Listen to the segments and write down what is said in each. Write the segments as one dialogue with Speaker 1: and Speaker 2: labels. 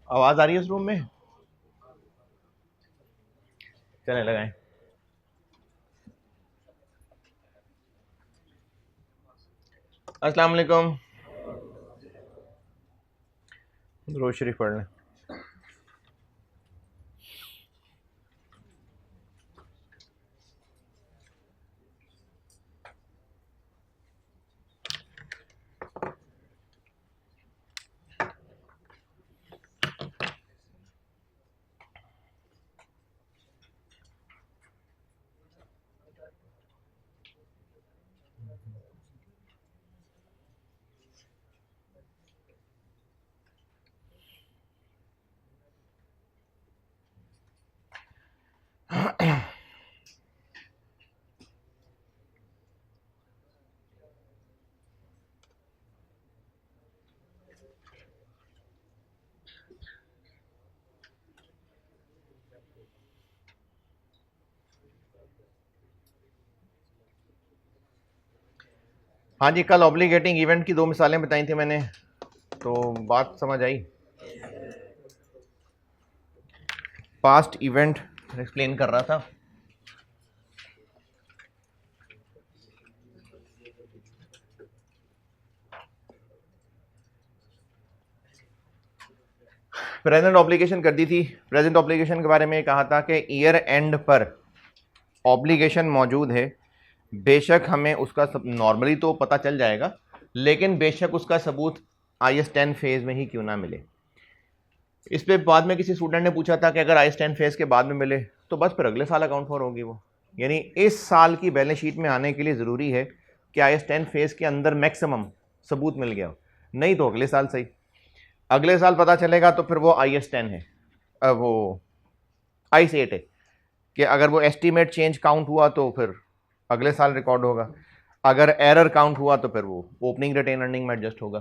Speaker 1: आवाज आ रही है इस रूम में? चले लगाएं। अस्सलाम वालेकुम। दुरूद शरीफ पढ़ लें। हाँ जी, कल ऑब्लिगेटिंग इवेंट की 2 मिसालें बताई थी मैंने, तो बात समझ आई? पास्ट इवेंट एक्सप्लेन कर रहा था। प्रेजेंट ऑब्लिगेशन कर दी थी। प्रेजेंट ऑब्लिगेशन के बारे में कहा था कि ईयर एंड पर ऑब्लिगेशन मौजूद है, बेशक हमें उसका सब नॉर्मली तो पता चल जाएगा, लेकिन बेशक उसका सबूत IS-10 फेज में ही क्यों ना मिले। इस पे बाद में किसी स्टूडेंट ने पूछा था कि अगर IS-10 फेज के बाद में मिले तो बस फिर अगले साल अकाउंट फॉर होगी वो, यानी इस साल की बैलेंस शीट में आने के लिए ज़रूरी है कि IS-10 फेज के अंदर मैक्सिमम सबूत मिल गया हो, नहीं तो अगले साल सही। अगले साल पता चलेगा तो फिर वो IS-10 है, वो IS-8 है कि अगर वो एस्टीमेट चेंज काउंट हुआ तो फिर अगले साल रिकॉर्ड होगा, अगर एरर काउंट हुआ तो फिर वो ओपनिंग रिटेन अर्निंग में एडजस्ट होगा।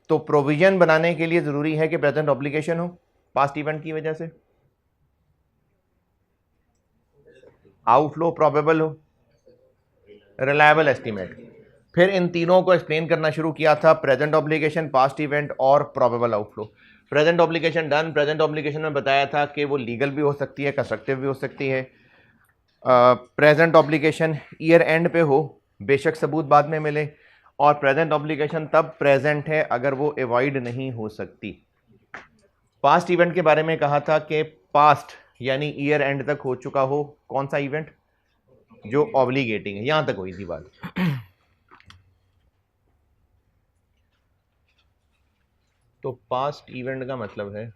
Speaker 1: तो प्रोविजन बनाने के लिए ज़रूरी है कि प्रेजेंट ऑब्लिगेशन हो पास्ट इवेंट की वजह से, आउटफ्लो प्रोबेबल हो, रिलायबल एस्टीमेट। फिर इन तीनों को एक्सप्लेन करना शुरू किया था, प्रेजेंट ऑब्लिगेशन, पास्ट इवेंट और probable outflow. Present obligation done. Present obligation में बताया था कि वो लीगल भी हो सकती है, कंस्ट्रक्टिव भी हो सकती है। प्रेजेंट ऑब्लिगेशन ईयर एंड पे हो, बेशक सबूत बाद में मिले, और प्रेजेंट ऑब्लिगेशन तब प्रेजेंट है अगर वो अवॉइड नहीं हो सकती। पास्ट इवेंट के बारे में कहा था कि पास्ट यानी ईयर एंड तक हो चुका हो कौन सा इवेंट, जो ऑब्लिगेटिंग है। यहां तक हुई थी बात। तो पास्ट इवेंट का मतलब है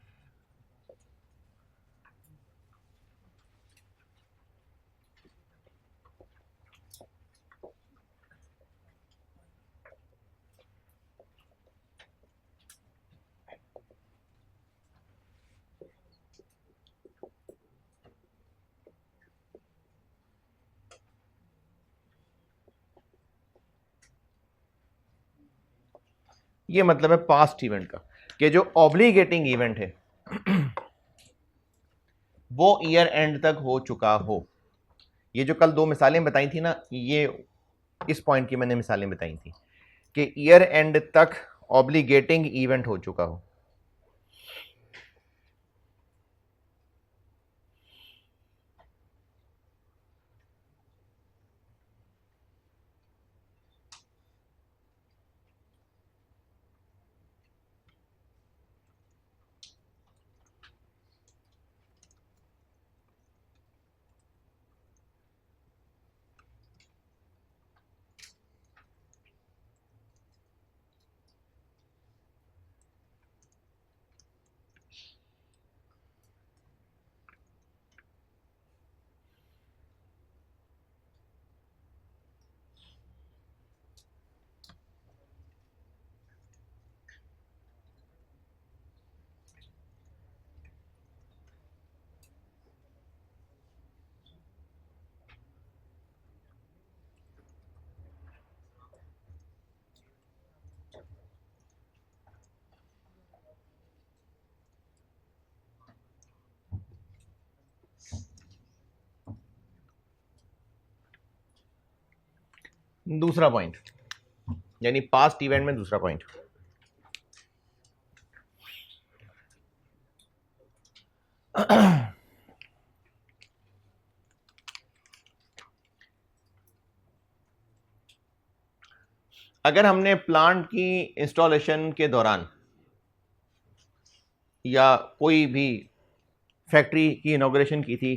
Speaker 1: ये मतलब है पास्ट इवेंट का कि जो ऑब्लिगेटिंग इवेंट है वो ईयर एंड तक हो चुका हो। ये जो कल 2 मिसालें बताई थी ना, ये इस पॉइंट की मैंने मिसालें बताई थी कि ईयर एंड तक ऑब्लिगेटिंग इवेंट हो चुका हो। दूसरा पॉइंट यानी पास्ट इवेंट में दूसरा पॉइंट, अगर हमने प्लांट की इंस्टॉलेशन के दौरान या कोई भी फैक्ट्री की इनॉग्रेशन की थी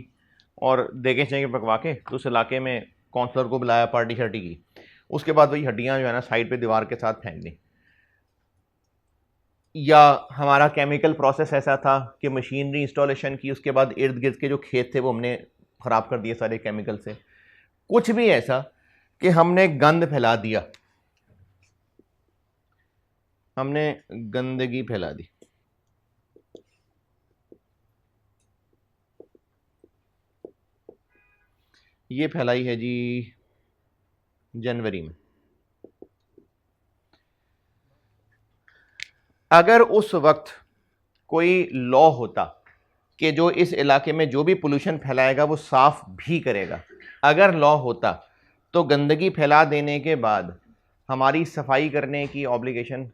Speaker 1: और देखे चाहिए पकवा के, तो उस इलाके में काउंसलर को बुलाया, पार्टी शार्टी की, उसके बाद वही हड्डियां जो है ना साइड पे दीवार के साथ फेंक दी। या हमारा केमिकल प्रोसेस ऐसा था कि मशीनरी इंस्टॉलेशन की, उसके बाद इर्द गिर्द के जो खेत थे वो हमने ख़राब कर दिए सारे केमिकल से। कुछ भी ऐसा कि हमने गंद फैला दिया, हमने गंदगी फैला दी। ये फैलाई है जी जनवरी में। अगर उस वक्त कोई लॉ होता कि जो इस इलाके में जो भी पोल्यूशन फैलाएगा वो साफ भी करेगा, अगर लॉ होता तो गंदगी फैला देने के बाद हमारी सफाई करने की ऑब्लिगेशन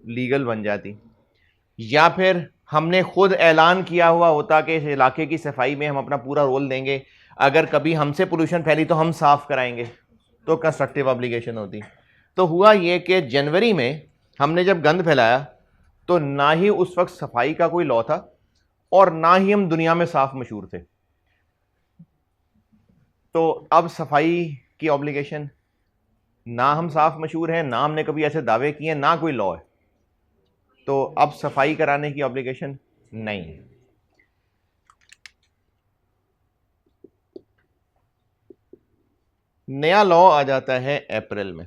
Speaker 1: लीगल बन जाती। या फिर हमने खुद ऐलान किया हुआ होता कि इस इलाके की सफाई में हम अपना पूरा रोल देंगे, अगर कभी हमसे पोल्यूशन फैली तो हम साफ कराएंगे, तो कंस्ट्रक्टिव ऑब्लिगेशन होती। तो हुआ ये कि जनवरी में हमने जब गंद फैलाया तो ना ही उस वक्त सफाई का कोई लॉ था और ना ही हम दुनिया में साफ मशहूर थे। तो अब सफाई की ऑब्लिगेशन, ना हम साफ मशहूर हैं, ना हमने कभी ऐसे दावे किए, ना कोई लॉ है, तो अब सफाई कराने की ऑब्लिगेशन नहीं है। नया लॉ आ जाता है अप्रैल में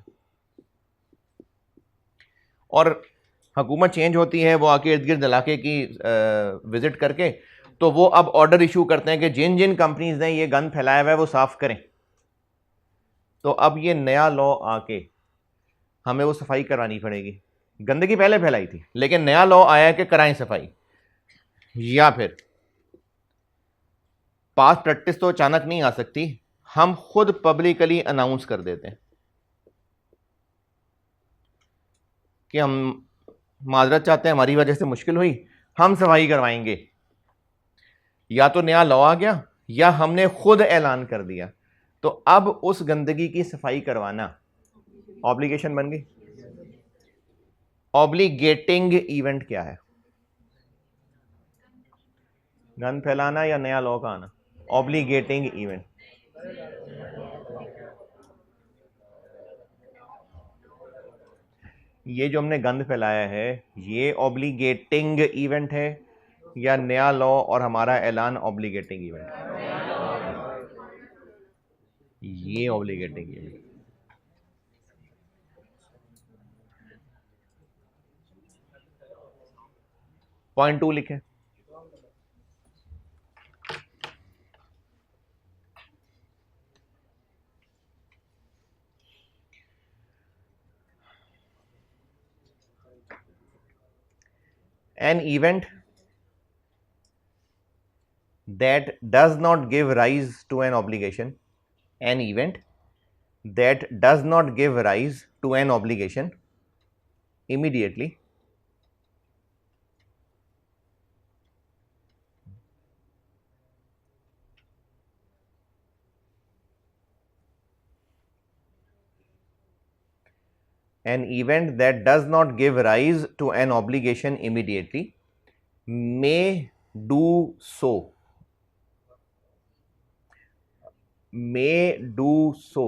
Speaker 1: और हुकूमत चेंज होती है, वो आके इर्द गिर्द इलाके की विजिट करके तो वो अब ऑर्डर इशू करते हैं कि जिन जिन कंपनीज ने ये गंद फैलाया हुआ है वो साफ करें। तो अब ये नया लॉ आके हमें वो सफाई करानी पड़ेगी। गंदगी पहले फैलाई थी लेकिन नया लॉ आया कि कराएं सफाई। या फिर पास प्रैक्टिस तो अचानक नहीं आ सकती, हम खुद पब्लिकली अनाउंस कर देते हैं कि हम माजरत चाहते हैं, हमारी वजह से मुश्किल हुई, हम सफाई करवाएंगे। या तो नया लॉ आ गया या हमने खुद ऐलान कर दिया, तो अब उस गंदगी की सफाई करवाना ऑब्लिगेशन बन गई। ऑब्लिगेटिंग इवेंट क्या है? गंद फैलाना या नया लॉ का आना? ऑब्लिगेटिंग इवेंट। ये जो हमने गंद फैलाया है ये ऑब्लिगेटिंग इवेंट है या नया लॉ और हमारा ऐलान ऑब्लिगेटिंग इवेंट? ये ऑब्लिगेटिंग इवेंट। पॉइंट 2 लिखे। An event that does not give rise to an obligation, an event that does not give rise to an obligation immediately an event that does not give rise to an obligation immediately may do so, may do so।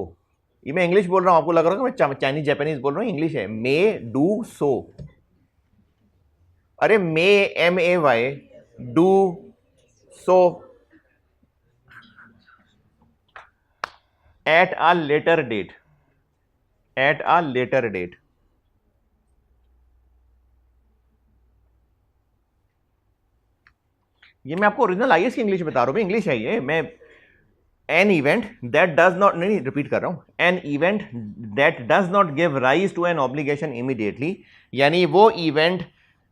Speaker 1: ये मैं English बोल रहा हूं, आपको लग रहा है कि मैं चाइनीज जापानीज बोल रहा हूं, इंग्लिश है। मे डू सो। अरे मे MAY do so at a later date, at a later date। ये मैं आपको ओरिजिनल IAS की इंग्लिश बता रहा हूं, इंग्लिश है ये। मैं an event that does not, नहीं रिपीट कर रहा हूं, an event that does not give rise to an obligation immediately, यानी वो इवेंट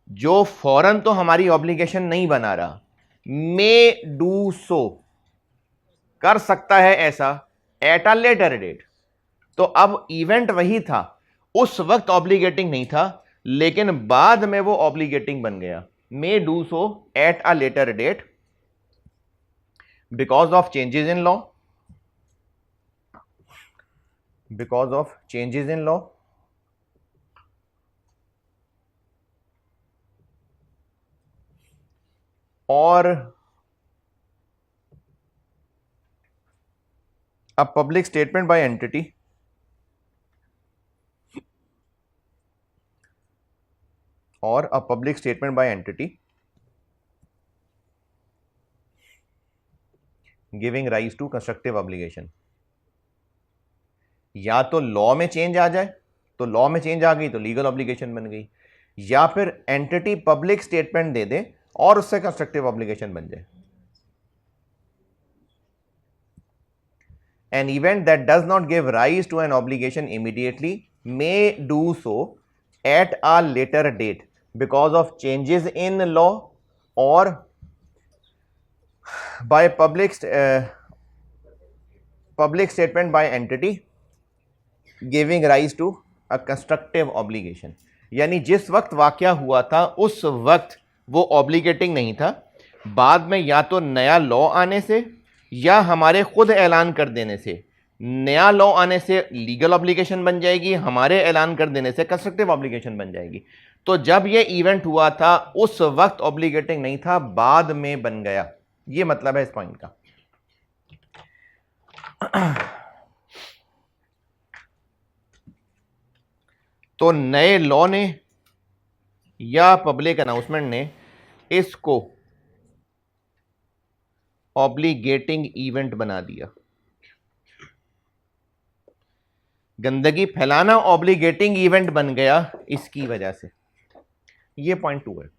Speaker 1: जो फौरन तो हमारी ऑब्लिगेशन नहीं बना रहा, मे डू सो, कर सकता है ऐसा एट अ लेटर डेट। तो अब इवेंट वही था, उस वक्त ऑब्लिगेटिंग नहीं था, लेकिन बाद में वो ऑब्लिगेटिंग बन गया। May do so at a later date because of changes in law, because of changes in law, और a public statement by entity or a public statement by entity giving rise to constructive obligation। या तो law में change आ जाए, तो law में change आ गई तो legal obligation बन गई, या फिर एंटिटी पब्लिक स्टेटमेंट दे दे और उससे कंस्ट्रक्टिव ऑब्लिगेशन बन जाए। An event that does not give rise to an obligation immediately may do so at a later date because of changes in law or by public statement by entity giving rise to a constructive obligation। यानी जिस वक्त वाकया हुआ था उस वक्त वो ऑब्लिगेटिंग नहीं था, बाद में या तो नया लॉ आने से या हमारे खुद ऐलान कर देने से, नया लॉ आने से लीगल ऑब्लिगेशन बन जाएगी, हमारे ऐलान कर देने से कंस्ट्रक्टिव ऑब्लिगेशन बन जाएगी। तो जब ये इवेंट हुआ था उस वक्त ऑब्लिगेटिंग नहीं था, बाद में बन गया। ये मतलब है इस पॉइंट का। तो नए लॉ ने या पब्लिक अनाउंसमेंट ने इसको ऑब्लिगेटिंग इवेंट बना दिया। गंदगी फैलाना ऑब्लिगेटिंग इवेंट बन गया इसकी वजह से। ये पॉइंट 2 है।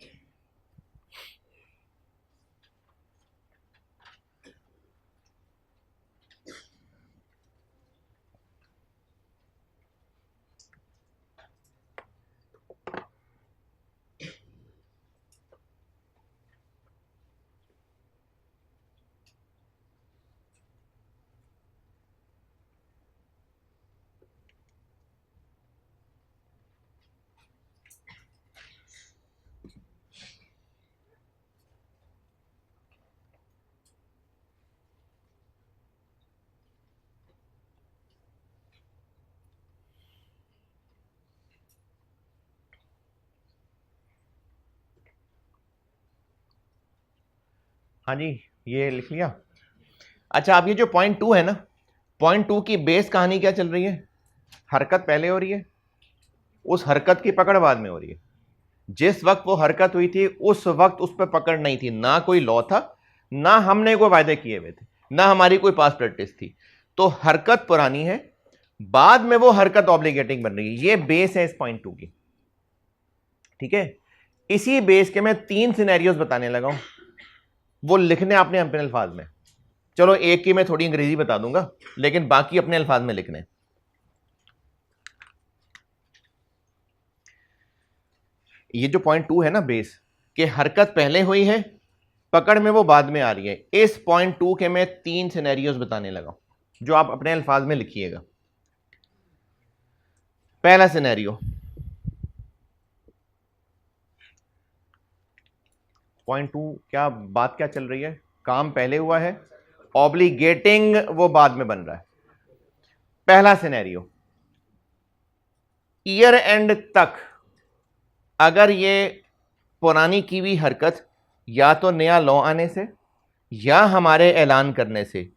Speaker 1: हाँ जी, ये लिख लिया। अच्छा, अब ये जो पॉइंट 2 है ना, पॉइंट 2 की बेस कहानी क्या चल रही है? हरकत पहले हो रही है, उस हरकत की पकड़ बाद में हो रही है। जिस वक्त वो हरकत हुई थी उस वक्त उस पर पकड़ नहीं थी, ना कोई लॉ था, ना हमने कोई वायदे किए हुए थे, ना हमारी कोई पास प्रैक्टिस थी। तो हरकत पुरानी है, बाद में वो हरकत ऑब्लिगेटिंग बन रही है। ये बेस है इस पॉइंट 2 की। ठीक है, इसी बेस के मैं 3 सिनेरियोज बताने लगा हूं, वो लिखने आपने अपने अल्फाज में। चलो एक की मैं थोड़ी अंग्रेजी बता दूंगा, लेकिन बाकी अपने अल्फाज में लिखने। ये जो पॉइंट 2 है ना बेस, कि हरकत पहले हुई है, पकड़ में वो बाद में आ रही है, इस पॉइंट 2 के मैं 3 सिनेरियोज बताने लगा जो आप अपने अल्फाज में लिखिएगा। पहला सिनेरियो, पॉइंट 2 क्या बात क्या चल रही है? काम पहले हुआ है, ऑब्लिगेटिंग वो बाद में बन रहा है। पहला सिनेरियो, ईयर एंड तक अगर ये पुरानी की हुई हरकत या तो नया लॉ आने से या हमारे ऐलान करने से,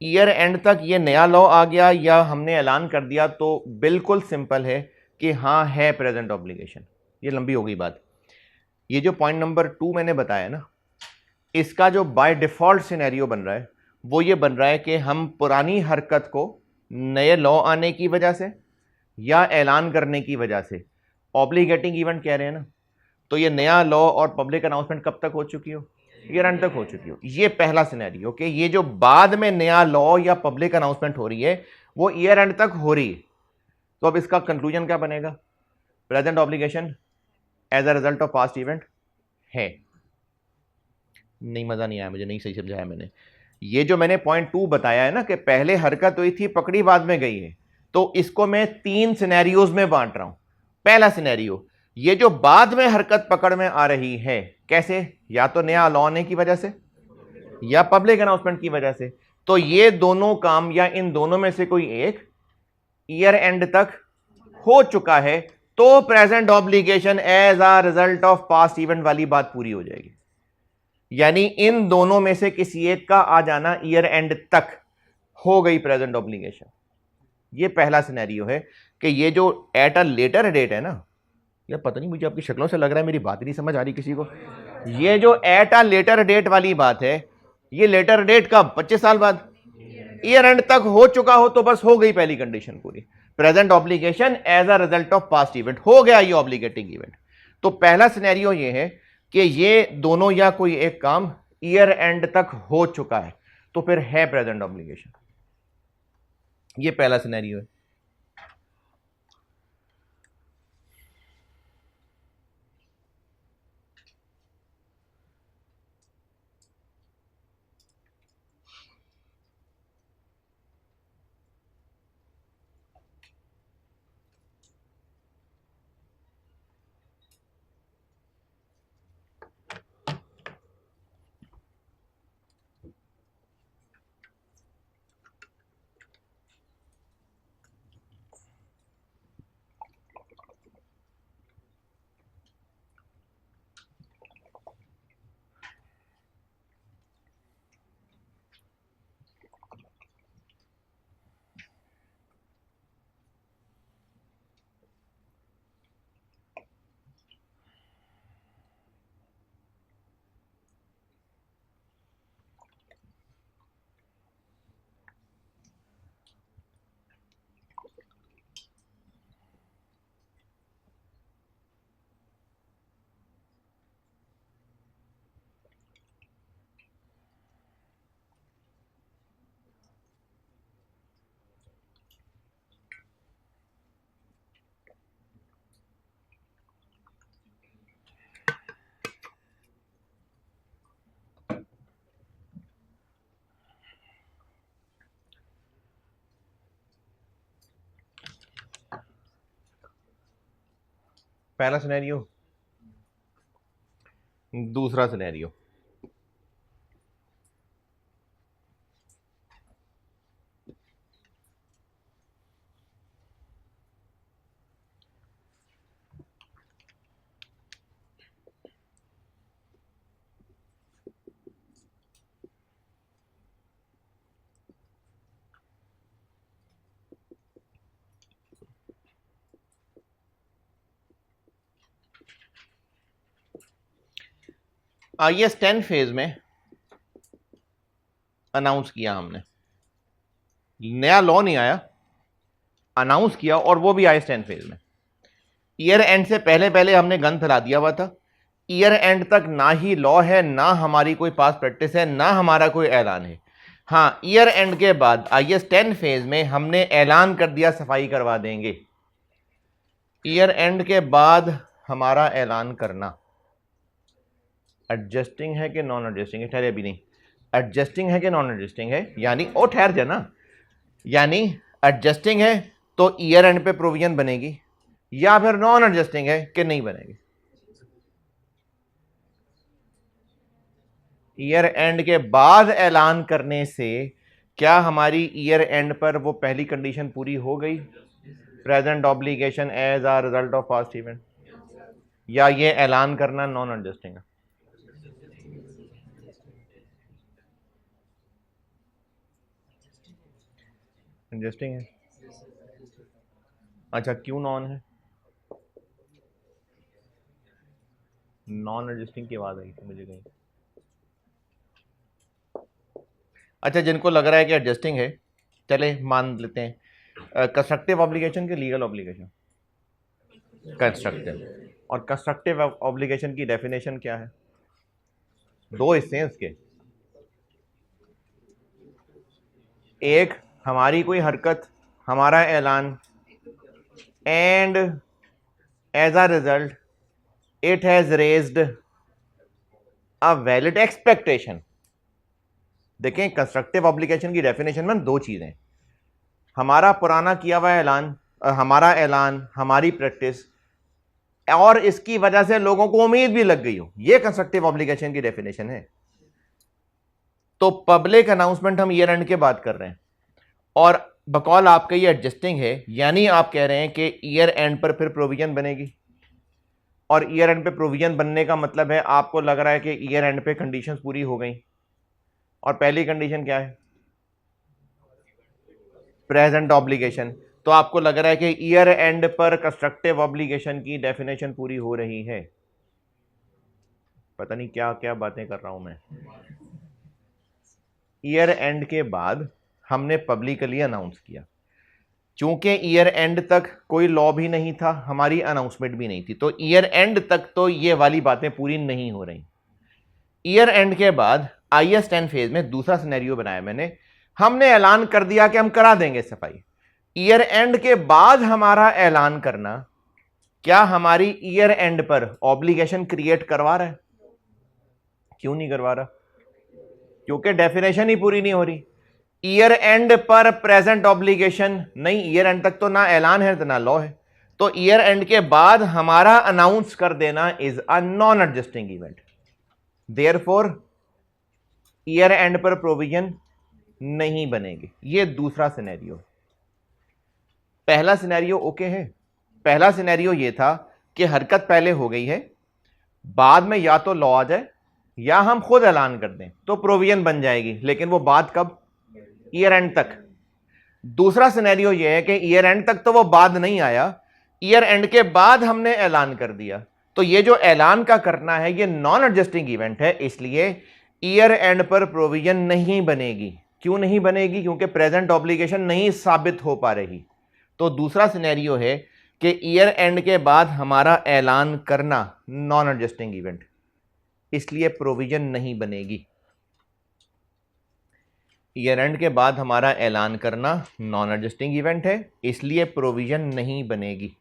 Speaker 1: ईयर एंड तक ये नया लॉ आ गया या हमने ऐलान कर दिया, तो बिल्कुल सिंपल है कि हाँ है प्रेजेंट ऑब्लिगेशन। ये लंबी हो गई बात। ये जो पॉइंट नंबर 2 मैंने बताया ना, इसका जो बाय डिफॉल्ट सिनेरियो बन रहा है वो ये बन रहा है कि हम पुरानी हरकत को नए लॉ आने की वजह से या ऐलान करने की वजह से ऑब्लिगेटिंग इवेंट कह रहे हैं ना, तो ये नया लॉ और पब्लिक अनाउंसमेंट कब तक हो चुकी हो? ईयर एंड तक हो चुकी हो। ये पहला सिनेरियो कि ये जो बाद में नया लॉ या पब्लिक अनाउंसमेंट हो रही है वो ईयर एंड तक हो रही है। तो अब इसका कंक्लूजन क्या बनेगा? Present obligation as a result of past event है। नहीं, मजा नहीं आया मुझे, नहीं सही समझाया मैंने। ये जो मैंने पॉइंट 2 बताया है ना कि पहले हरकत हुई थी, पकड़ी बाद में गई है, तो इसको मैं 3 सिनेरियोज में बांट रहा हूं। पहला सिनेरियो, ये जो बाद में हरकत पकड़ में आ रही है, कैसे? या तो नया लॉ आने की वजह से या पब्लिक अनाउंसमेंट की वजह से। तो ये दोनों काम या इन दोनों में से कोई एक ईयर एंड तक हो चुका है तो present obligation as a result of past event वाली बात पूरी हो जाएगी। यानी इन दोनों में से किसी एक का आ जाना ईयर एंड तक हो गई प्रेजेंट ऑब्लिगेशन। ये पहला सिनेरियो है कि ये जो एट अ लेटर डेट है ना, या पता नहीं मुझे आपकी शक्लों से लग रहा है मेरी बात ही नहीं समझ आ रही किसी को। ये जो एट अ लेटर डेट वाली बात है, ये लेटर डेट कब? 25 साल बाद। ईयर एंड तक हो चुका हो तो बस हो गई पहली कंडीशन पूरी, present obligation as a result of past event, हो गया ये ऑब्लिगेटिंग इवेंट। तो पहला सिनेरियो ये है कि ये दोनों या कोई एक काम ईयर एंड तक हो चुका है तो फिर है प्रेजेंट ऑब्लिगेशन। ये पहला सिनेरियो है। पहला सिनेरियो। दूसरा सिनेरियो, IS 10 फेज में अनाउंस किया हमने, नया लॉ नहीं आया, अनाउंस किया, और वो भी IS 10 फेज में। ईयर एंड से पहले पहले हमने गन फैला दिया हुआ था। ईयर एंड तक ना ही लॉ है, ना हमारी कोई पास प्रैक्टिस है, ना हमारा कोई ऐलान है। हाँ, ईयर एंड के बाद IS 10 फेज में हमने ऐलान कर दिया सफाई करवा देंगे। ईयर एंड के बाद हमारा ऐलान करना एडजस्टिंग है कि नॉन एडजस्टिंग है? ठहरे, अभी नहीं। एडजस्टिंग है कि नॉन एडजस्टिंग है? यानी ओ ठहर जाना, यानी एडजस्टिंग है तो ईयर एंड पे प्रोविजन बनेगी, या फिर नॉन एडजस्टिंग है कि नहीं बनेगी? ईयर एंड के बाद ऐलान करने से क्या हमारी ईयर एंड पर वो पहली कंडीशन पूरी हो गई, present obligation as a result of past event, या ये ऐलान करना नॉन एडजस्टिंग है? एडजस्टिंग है। अच्छा, क्यों नॉन है? नॉन एडजस्टिंग की आवाज आई थी मुझे कहीं। अच्छा, जिनको लग रहा है कि एडजस्टिंग है, चले मान लेते हैं। कंस्ट्रक्टिव ऑब्लिगेशन के लीगल ऑब्लिगेशन? कंस्ट्रक्टिव। और कंस्ट्रक्टिव ऑब्लिगेशन की डेफिनेशन क्या है? दो हिस्से हैं उसके। एक, हमारी कोई हरकत, हमारा ऐलान, and as a result it has raised a valid expectation. देखें, कंस्ट्रक्टिव ऑब्लिगेशन की डेफिनेशन में दो चीजें, हमारा पुराना किया हुआ ऐलान, हमारा ऐलान, हमारी प्रैक्टिस, और इसकी वजह से लोगों को उम्मीद भी लग गई हो, ये कंस्ट्रक्टिव ऑब्लिगेशन की डेफिनेशन है। तो पब्लिक अनाउंसमेंट हम ईयर एंड के बाद कर रहे हैं और बकौल आपका ये एडजस्टिंग है, यानी आप कह रहे हैं कि ईयर एंड पर फिर प्रोविजन बनेगी। और ईयर एंड पे प्रोविजन बनने का मतलब है आपको लग रहा है कि ईयर एंड पे कंडीशंस पूरी हो गई। और पहली कंडीशन क्या है? Present obligation. तो आपको लग रहा है कि ईयर एंड पर कंस्ट्रक्टिव ऑब्लिगेशन की डेफिनेशन पूरी हो रही है। पता नहीं क्या क्या बातें कर रहा हूं मैं। ईयर एंड के बाद हमने पब्लिकली अनाउंस किया। चूंकि ईयर एंड तक कोई लॉ भी नहीं था, हमारी अनाउंसमेंट भी नहीं थी, तो ईयर एंड तक तो ये वाली बातें पूरी नहीं हो रही। ईयर एंड के बाद IS10 फेज में दूसरा सिनेरियो बनाया मैंने। हमने ऐलान कर दिया कि हम करा देंगे सफाई। ईयर एंड के बाद हमारा ऐलान करना क्या हमारी ईयर एंड पर ऑब्लिगेशन क्रिएट करवा रहा है? क्यों नहीं करवा रहा? क्योंकि डेफिनेशन ही पूरी नहीं हो रही। ईयर एंड पर प्रेजेंट ऑब्लिगेशन नहीं, ईयर एंड तक तो ना ऐलान है ना लॉ है। तो ईयर एंड के बाद हमारा अनाउंस कर देना is a non adjusting event. Therefore year and पर प्रोविजन नहीं बनेगी। ये दूसरा सिनेरियो। पहला सिनेरियो ओके है। पहला सिनेरियो ये था कि हरकत पहले हो गई है, बाद में या तो लॉ आ जाए या हम खुद ऐलान कर दें तो प्रोविजन बन जाएगी, लेकिन वो बात कब? ईयर एंड तक। दूसरा सिनेरियो यह है कि ईयर एंड तक तो वो बाद नहीं आया, ईयर एंड के बाद हमने ऐलान कर दिया। तो ये जो ऐलान का करना है ये नॉन एडजस्टिंग इवेंट है, इसलिए ईयर एंड पर प्रोविजन नहीं बनेगी। क्यों नहीं बनेगी? क्योंकि प्रेजेंट ऑब्लिगेशन नहीं साबित हो पा रही। तो दूसरा सिनेरियो है कि ईयर एंड के बाद हमारा ऐलान करना नॉन एडजस्टिंग इवेंट, इसलिए प्रोविजन नहीं बनेगी। ईयर एंड के बाद हमारा ऐलान करना नॉन एडजस्टिंग इवेंट है, इसलिए प्रोविजन नहीं बनेगी।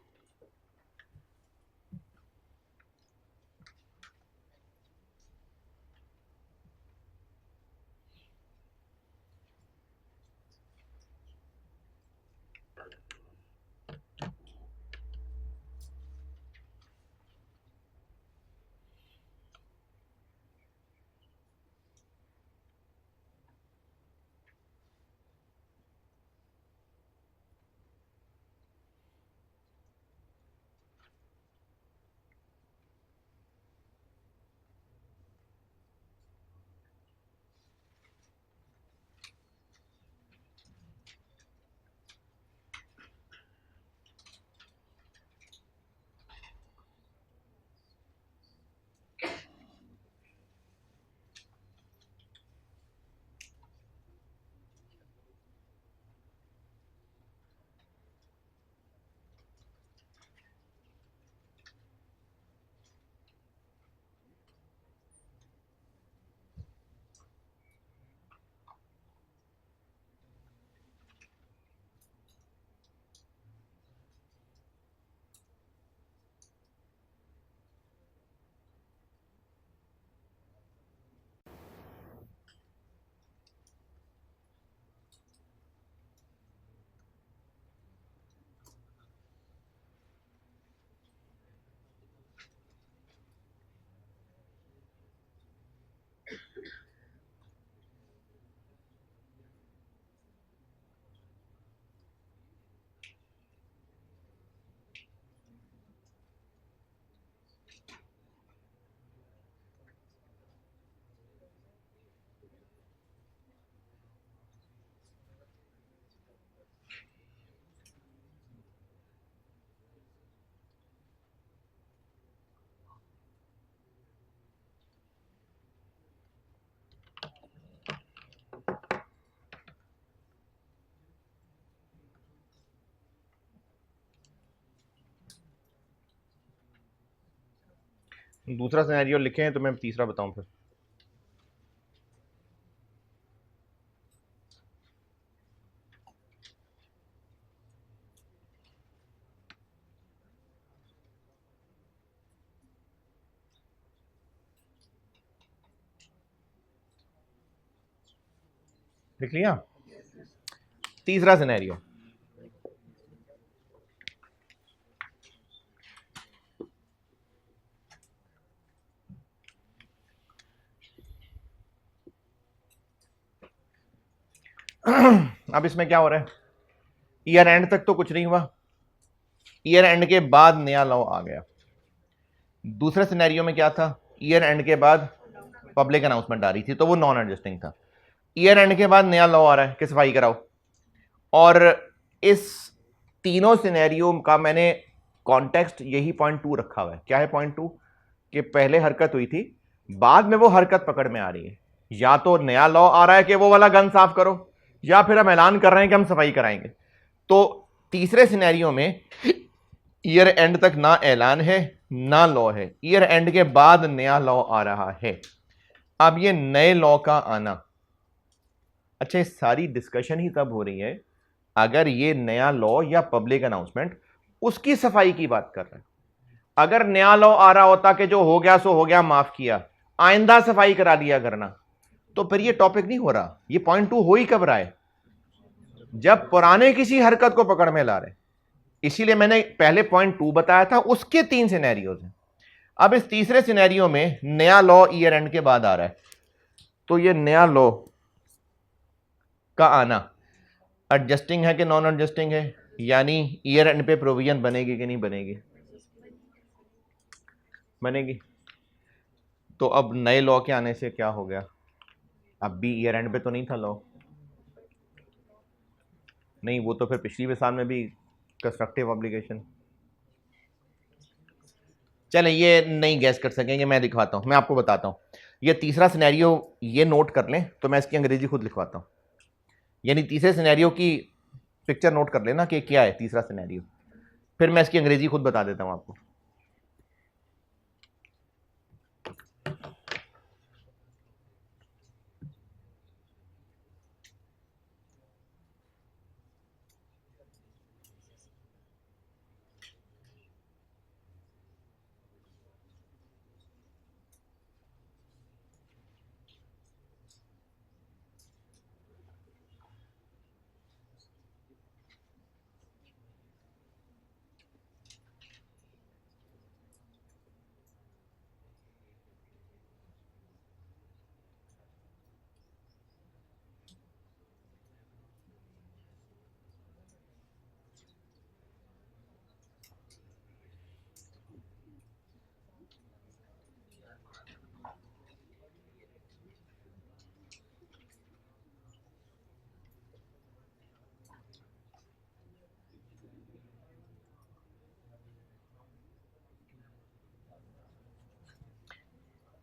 Speaker 1: दूसरा सिनेरियो लिखे तो मैं तीसरा बताऊं फिर। लिख लिया? तीसरा सिनेरियो। अब इसमें क्या हो रहा है, ईयर एंड तक तो कुछ नहीं हुआ, ईयर एंड के बाद नया लॉ आ गया। दूसरे सिनेरियो में क्या था, ईयर एंड के बाद पब्लिक अनाउंसमेंट आ रही थी तो वो नॉन एडजस्टिंग था। ईयर एंड के बाद नया लॉ आ रहा है कि सफाई कराओ। और इस तीनों सिनेरियो का मैंने कॉन्टेक्स्ट यही .2 रखा हुआ है। क्या है .2? कि पहले हरकत हुई थी, बाद में वो हरकत पकड़ में आ रही है। या तो नया लॉ आ रहा है कि वो वाला गन साफ करो, या फिर हम ऐलान कर रहे हैं कि हम सफाई कराएंगे। तो तीसरे सिनेरियो में ईयर एंड तक ना ऐलान है ना लॉ है, ईयर एंड के बाद नया लॉ आ रहा है। अब ये नए लॉ का आना, अच्छा ये सारी डिस्कशन ही तब हो रही है अगर ये नया लॉ या पब्लिक अनाउंसमेंट उसकी सफाई की बात कर रहा है। अगर नया लॉ आ रहा होता कि जो हो गया सो हो गया, माफ किया, आइंदा सफाई करा दिया करना, तो फिर ये टॉपिक नहीं हो रहा। ये .2 हो ही कब रहा है, जब पुराने किसी हरकत को पकड़ में ला रहे। इसीलिए मैंने पहले .2 बताया था, उसके 3 सिनेरियोज हैं। अब इस तीसरे सिनेरियो में नया लॉ ईयर एंड के बाद आ रहा है, तो ये नया लॉ का आना एडजस्टिंग है कि नॉन एडजस्टिंग है, यानी ईयर एंड पे प्रोविजन बनेगी कि नहीं बनेगी, बनेगी। तो अब नए लॉ के आने से क्या हो गया, अब भी ईयर एंड पे तो नहीं था लॉ, नहीं वो तो फिर पिछली साल में भी कंस्ट्रक्टिव ऑब्लिगेशन। चले ये नहीं गैस कर सकेंगे, मैं दिखवाता हूं, मैं आपको बताता हूं। ये तीसरा सिनेरियो ये नोट कर लें, तो मैं इसकी अंग्रेजी खुद लिखवाता हूं। यानी तीसरे सिनेरियो की पिक्चर नोट कर लेना कि क्या है तीसरा सिनेरियो, फिर मैं इसकी अंग्रेजी खुद बता देता हूं आपको।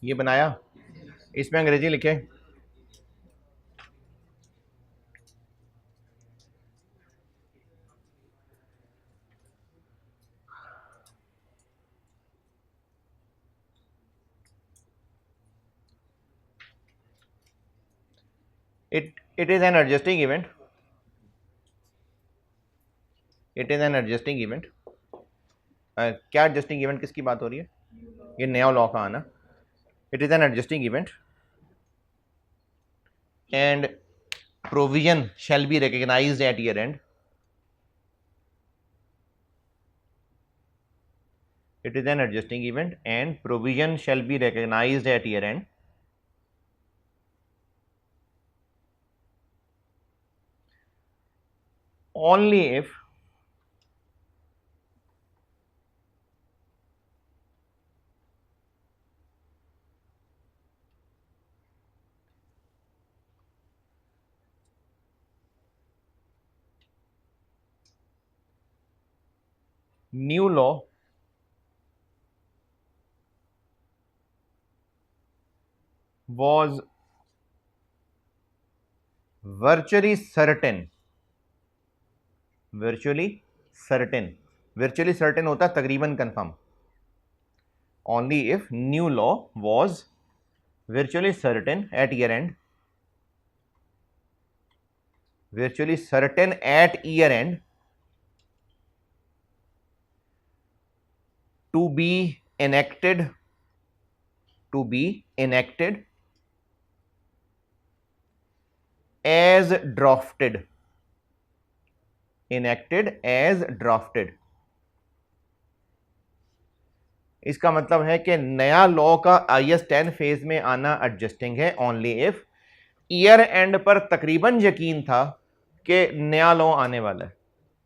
Speaker 1: ये बनाया, इसमें अंग्रेजी लिखे। it is an adjusting event, it is an adjusting event। क्या एडजस्टिंग इवेंट किसकी बात हो रही है, ये नया लॉ का आना। It is an adjusting event and provision shall be recognized at year end। It is an adjusting event and provision shall be recognized at year end only if new law was virtually certain। virtually certain, virtually certain होता है तकरीबन confirm. only if new law was virtually certain at year end, virtually certain at year end to be enacted, to be enacted as drafted, enacted as drafted। इसका मतलब है कि नया law का IS 10 phase में आना एडजस्टिंग है only if year and पर तकरीबन यकीन था कि नया लॉ आने वाला है।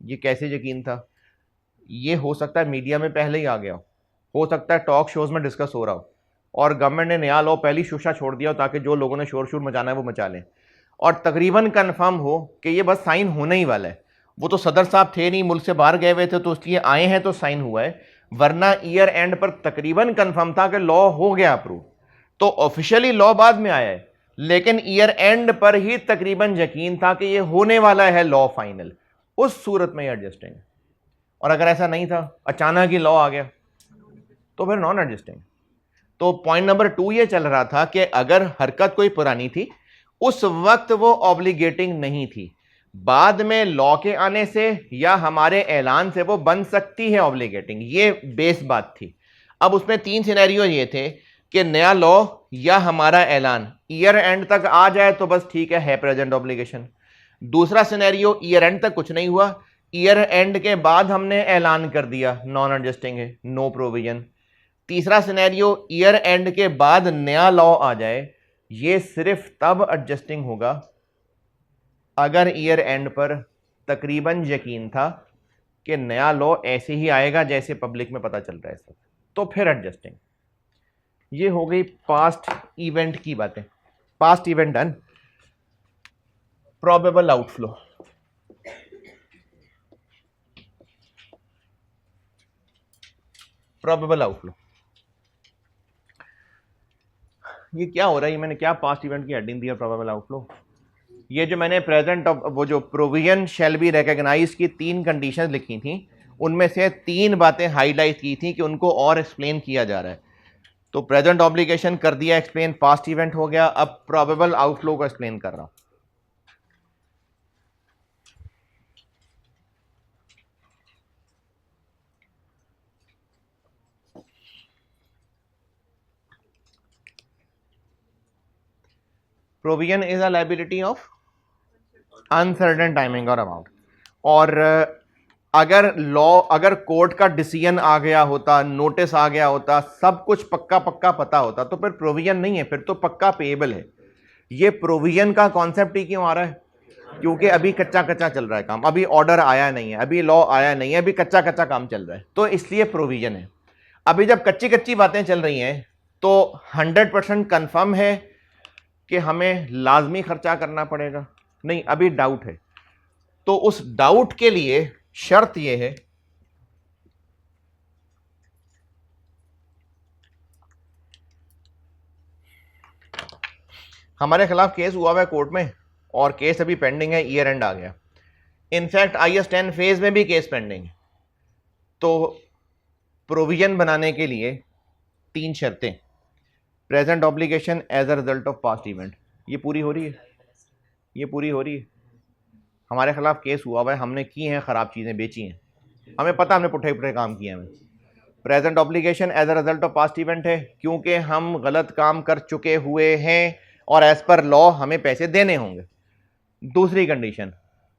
Speaker 1: ये कैसे यकीन था? ये हो सकता है मीडिया में पहले ही आ गया हो सकता है टॉक शोज में डिस्कस हो रहा हो और गवर्नमेंट ने नया लॉ पहली शुशा छोड़ दिया हो ताकि जो लोगों ने शोर शोर मचाना है वो मचा लें, और तकरीबन कंफर्म हो कि ये बस साइन होने ही वाला है। वो तो सदर साहब थे नहीं, मुल्क से बाहर गए हुए थे, तो इसलिए आए हैं तो साइन हुआ है, वरना ईयर एंड पर तकरीबन कंफर्म था कि लॉ हो गया अप्रूव। तो ऑफिशियली लॉ बाद में आया है, लेकिन ईयर एंड पर ही तकरीबन यकीन था कि ये होने वाला है लॉ फाइनल। उस सूरत में एडजस्टिंग। और अगर ऐसा नहीं था, अचानक ही लॉ आ गया, तो फिर नॉन एडजस्टिंग। तो पॉइंट नंबर 2 ये चल रहा था कि अगर हरकत कोई पुरानी थी उस वक्त वो ऑब्लिगेटिंग नहीं थी, बाद में लॉ के आने से या हमारे ऐलान से वो बन सकती है ऑब्लिगेटिंग। ये बेस बात थी। अब उसमें 3 सिनेरियो ये थे कि नया लॉ या हमारा ऐलान ईयर एंड तक आ जाए तो बस ठीक है प्रेजेंट ऑब्लिगेशन। दूसरा सिनेरियो ईयर एंड तक कुछ नहीं हुआ, ईयर एंड के बाद हमने ऐलान कर दिया नॉन एडजस्टिंग है, नो प्रोविजन। तीसरा सिनेरियो ईयर एंड के बाद नया लॉ आ जाए, ये सिर्फ तब एडजस्टिंग होगा अगर ईयर एंड पर तकरीबन यकीन था कि नया लॉ ऐसे ही आएगा जैसे पब्लिक में पता चल रहा है सब, तो फिर एडजस्टिंग। ये हो गई पास्ट इवेंट की बातें। Past event done. Probable outflow. Probable outflow ये क्या हो रहा है? ये मैंने क्या पास्ट इवेंट की हेडिंग दिया प्रोबेबल आउटफ्लो? ये जो मैंने प्रेजेंट ऑफ वो जो प्रोविजन शैल बी रिकॉग्नाइज की 3 कंडीशंस लिखी थी, उनमें से 3 बातें हाईलाइट की थी कि उनको और एक्सप्लेन किया जा रहा है। तो प्रेजेंट ऑब्लिगेशन कर दिया एक्सप्लेन, पास्ट इवेंट हो गया, अब प्रोबेबल आउटफ्लो को एक्सप्लेन कर रहा हूं। Provision is a liability of uncertain timing और अमाउंट। और अगर कोर्ट का डिसीजन आ गया होता, नोटिस आ गया होता, सब कुछ पक्का पक्का पता होता, तो फिर प्रोविजन नहीं है, फिर तो पक्का पेएबल है। ये प्रोविजन का कॉन्सेप्ट ही क्यों आ रहा है? क्योंकि अभी कच्चा कच्चा चल रहा है काम, अभी ऑर्डर आया नहीं है, अभी लॉ आया नहीं है, अभी कच्चा कच्चा काम चल रहा है, तो इसलिए प्रोविजन है। अभी जब कच्ची कच्ची बातें चल रही हैं तो 100% कंफर्म है कि हमें लाजमी खर्चा करना पड़ेगा? नहीं, अभी डाउट है। तो उस डाउट के लिए शर्त यह है हमारे खिलाफ केस हुआ हुआ है कोर्ट में और केस अभी पेंडिंग है, ईयर एंड आ गया। इनफैक्ट IS 10 फेज में भी केस पेंडिंग है। तो प्रोविजन बनाने के लिए 3 शर्तें। Present obligation as a result of past event, ये पूरी हो रही है, ये पूरी हो रही है। हमारे खिलाफ केस हुआ हुआ है, हमने की हैं खराब चीजें, बेची हैं, हमें पता हमने पुठे पुठे काम किए हैं। Present obligation as a result of past event है क्योंकि हम गलत काम कर चुके हुए हैं और एज पर लॉ हमें पैसे देने होंगे। दूसरी कंडीशन,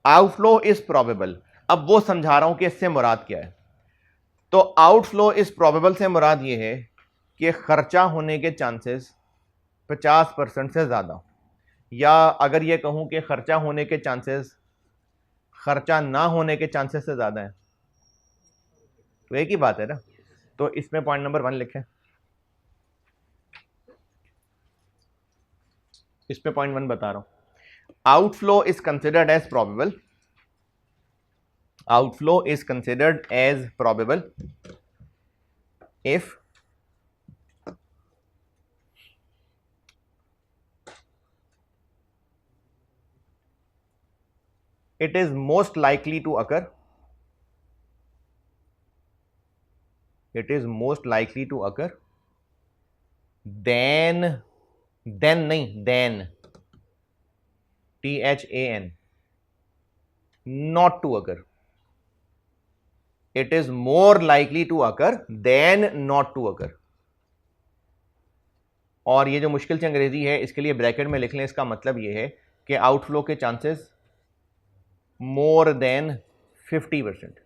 Speaker 1: आउटफ्लो इज प्रोबेबल। अब वो समझा रहा हूं कि इससे मुराद क्या है। तो आउटफ्लो इज प्रोबेबल से मुराद ये है कि खर्चा होने के चांसेस 50% से ज्यादा, या अगर ये कहूं कि खर्चा होने के चांसेस खर्चा ना होने के चांसेस से ज्यादा है, तो एक ही बात है ना। तो इसमें पॉइंट नंबर 1 लिखें, इस पे पॉइंट 1 बता रहा हूं। Outflow is considered as probable, outflow is considered as probable if it is most likely to occur, it is most likely to occur then नहीं, then THAN, not to occur, it is more likely to occur than not to occur। और ये जो मुश्किल से अंग्रेजी है इसके लिए ब्रैकेट में लिख लें, इसका मतलब ये है कि आउटफ्लो के चांसेस मोर देन 50%।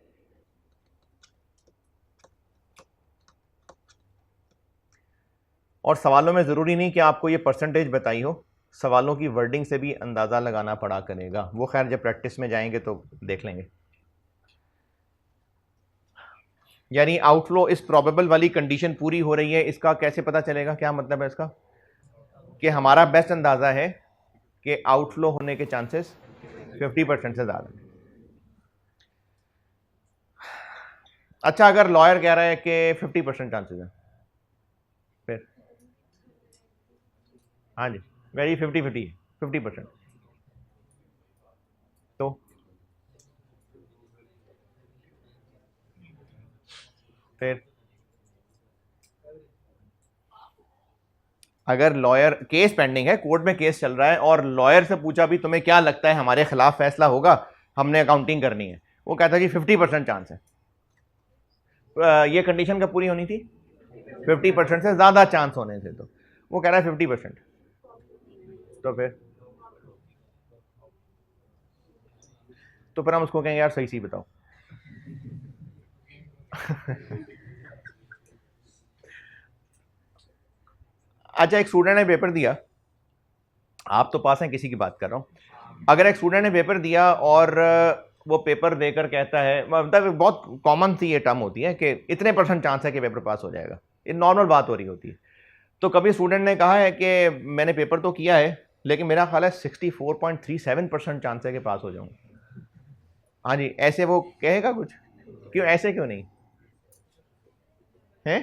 Speaker 1: और सवालों में जरूरी नहीं कि आपको ये परसेंटेज बताई हो, सवालों की वर्डिंग से भी अंदाज़ा लगाना पड़ा करेगा, वो खैर जब प्रैक्टिस में जाएंगे तो देख लेंगे। यानी आउटफ्लो इस प्रोबेबल वाली कंडीशन पूरी हो रही है, इसका कैसे पता चलेगा, क्या मतलब है इसका? कि हमारा बेस्ट अंदाज़ा है कि आउटफ्लो होने के चांसेस 50% से ज़्यादा है। अच्छा, अगर लॉयर कह रहा है कि 50% चांसेस है, फिर हाँ जी वेरी 50-50 है, 50%, तो फिर अगर लॉयर, केस पेंडिंग है, कोर्ट में केस चल रहा है और लॉयर से पूछा भी तुम्हें क्या लगता है हमारे खिलाफ फैसला होगा, हमने अकाउंटिंग करनी है, वो कहता है जी 50% चांस है। ये कंडीशन कब पूरी होनी थी? 50% से ज्यादा चांस होने से, तो वो कह रहा है 50%, तो फिर हम उसको कहेंगे यार सही सी बताओ। अच्छा, एक स्टूडेंट ने पेपर दिया, आप तो पास हैं, किसी की बात कर रहा हूं। अगर एक स्टूडेंट ने पेपर दिया और वो पेपर देकर कहता है, मतलब बहुत कॉमन सी ये टर्म होती है कि इतने % चांस है कि पेपर पास हो जाएगा, ये नॉर्मल बात हो रही होती है। तो कभी स्टूडेंट ने कहा है कि मैंने पेपर तो किया है लेकिन मेरा ख्याल है 64.37% चांस है कि पास हो जाऊंगा। हाँ जी, ऐसे वो कहेगा कुछ? क्यों, ऐसे क्यों नहीं है?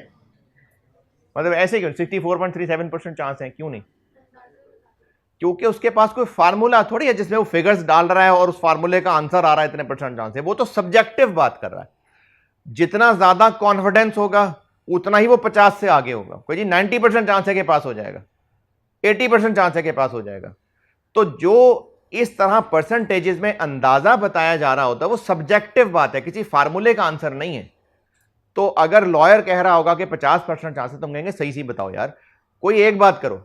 Speaker 1: मतलब ऐसे क्यों 64.37% चांस है, क्यों नहीं? क्योंकि उसके पास कोई फार्मूला थोड़ी है जिसमें वो फिगर्स डाल रहा है और उस फार्मूले का आंसर आ रहा है इतने % चांस है। वो तो सब्जेक्टिव बात कर रहा है। जितना ज्यादा कॉन्फिडेंस होगा उतना ही वो 50 से आगे होगा। कोई जी 90% चांस है कि पास हो जाएगा, 80% चांस है कि पास हो जाएगा। तो जो इस तरह परसेंटेजेस में अंदाजा बताया जा रहा होता है वो सब्जेक्टिव बात है, किसी फार्मूले का आंसर नहीं है। तो अगर लॉयर कह रहा होगा कि 50% चांस है, तुम कहेंगे सही सी बताओ यार, कोई एक बात करो।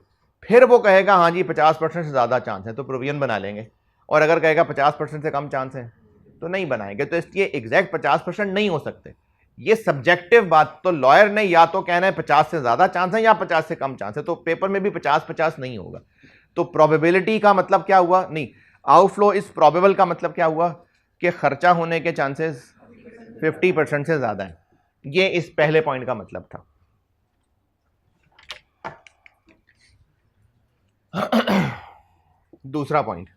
Speaker 1: फिर वो कहेगा हाँ जी 50% से ज्यादा चांस है, तो प्रोविजन बना लेंगे। और अगर कहेगा 50% से कम चांस है तो नहीं बनाएंगे। तो इसलिए एग्जैक्ट 50% नहीं हो सकते, ये सब्जेक्टिव बात। तो लॉयर ने या तो कहना है 50 से ज्यादा चांस है या 50 से कम चांस है, तो पेपर में भी 50-50 नहीं होगा। तो प्रोबेबिलिटी का मतलब क्या हुआ, नहीं, आउटफ्लो इज प्रोबेबल का मतलब क्या हुआ कि खर्चा होने के चांसेस 50% से ज्यादा है। ये इस पहले पॉइंट का मतलब था। दूसरा पॉइंट,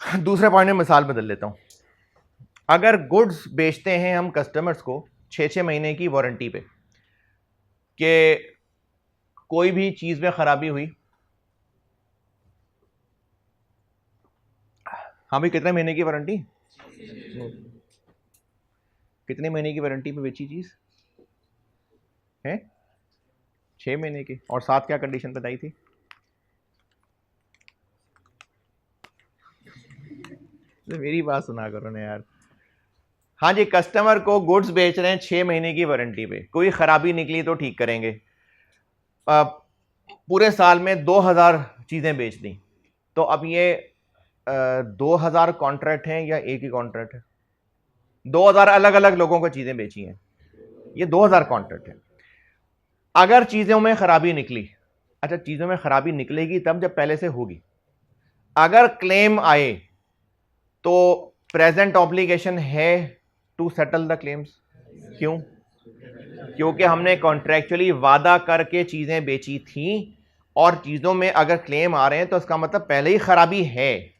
Speaker 1: दूसरे पॉइंट में मिसाल बदल लेता हूं। अगर गुड्स बेचते हैं हम कस्टमर्स को 6-6 महीने की वारंटी पे, कि कोई भी चीज में खराबी हुई, हाँ भाई कितने महीने की वारंटी, कितने महीने की वारंटी पे बेची चीज है? 6 महीने की। और साथ क्या कंडीशन बताई थी? तो मेरी बात सुना करो ना यार। हाँ जी, कस्टमर को गुड्स बेच रहे हैं 6 महीने की वारंटी पे, कोई खराबी निकली तो ठीक करेंगे। पूरे साल में 2000 चीजें बेच दी, तो अब ये 2000 कॉन्ट्रैक्ट हैं या एक ही कॉन्ट्रैक्ट है? 2000 अलग अलग लोगों को चीजें बेची हैं, ये 2000 कॉन्ट्रैक्ट है। अगर चीजों में खराबी निकली, अच्छा चीजों में खराबी निकलेगी तब जब पहले से होगी। अगर क्लेम आए तो प्रेजेंट ऑब्लिगेशन है टू सेटल द क्लेम्स। क्यों? क्योंकि हमने कॉन्ट्रैक्चुअली वादा करके चीजें बेची थी, और चीजों में अगर क्लेम आ रहे हैं तो इसका मतलब पहले ही खराबी है।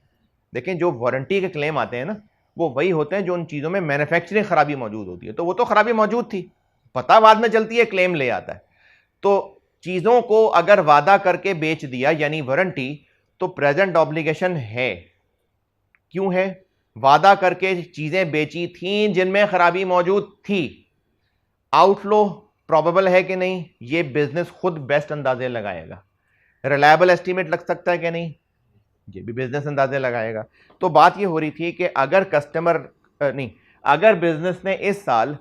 Speaker 1: देखें, जो वारंटी के क्लेम आते हैं ना, वो वही होते हैं जो उन चीजों में मैन्युफैक्चरिंग खराबी मौजूद होती है। तो वो तो खराबी मौजूद थी, पता बाद में चलती है, क्लेम ले आता है। तो चीजों को अगर वादा करके बेच दिया यानी वारंटी, तो प्रेजेंट ऑब्लिगेशन है। क्यों है? वादा करके चीजें बेची थी जिनमें खराबी मौजूद थी। आउटफ्लो प्रोबेबल है कि नहीं, ये बिजनेस खुद बेस्ट अंदाजे लगाएगा। रिलायबल एस्टीमेट लग सकता है कि नहीं, ये भी बिजनेस अंदाजे लगाएगा। तो बात ये हो रही थी कि अगर कस्टमर नहीं, अगर बिजनेस ने इस साल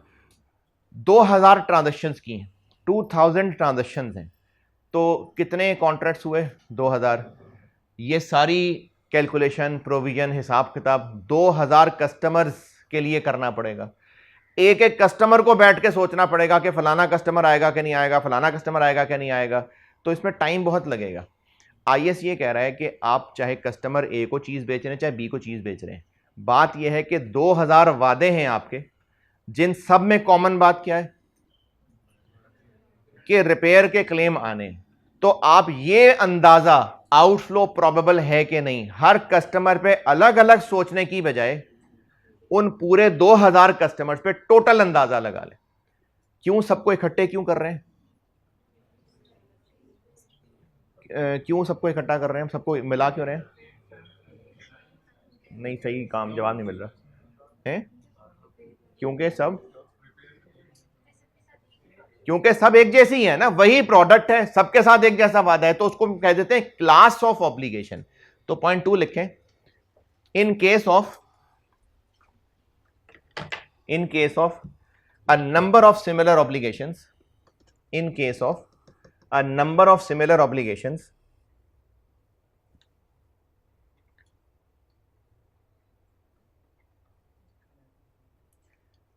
Speaker 1: 2000 ट्रांजेक्शन्स की हैं, 2000 ट्रांजेक्शन्स हैं, तो कितने कॉन्ट्रैक्ट्स हुए? 2000। ये सारी कैलकुलेशन, प्रोविजन, हिसाब किताब 2000 कस्टमर्स के लिए करना पड़ेगा। एक एक कस्टमर को बैठ के सोचना पड़ेगा कि फलाना कस्टमर आएगा कि नहीं आएगा, फलाना कस्टमर आएगा कि नहीं आएगा, तो इसमें टाइम बहुत लगेगा। आईएस ये कह रहा है कि आप चाहे कस्टमर ए को चीज बेच रहे हैं चाहे बी को चीज बेच रहे हैं, बात यह है कि 2000 वादे हैं आपके, जिन सब में कॉमन बात क्या है कि रिपेयर के क्लेम आने। तो आप ये अंदाजा आउटफ्लो प्रोबेबल है कि नहीं, हर कस्टमर पे अलग अलग सोचने की बजाय उन पूरे 2000 कस्टमर्स पे टोटल अंदाजा लगा ले। क्यों सबको इकट्ठे क्यों कर रहे हैं, क्यों सबको इकट्ठा कर रहे हैं, सबको मिला क्यों रहे हैं? नहीं, सही काम जवाब नहीं मिल रहा है। क्योंकि सब एक जैसी है ना, वही प्रोडक्ट है, सबके साथ एक जैसा वादा है, तो उसको कह देते हैं क्लास ऑफ ऑब्लिगेशन। तो पॉइंट 2 लिखें, इन case of a number of similar obligations, in case of a number of similar obligations,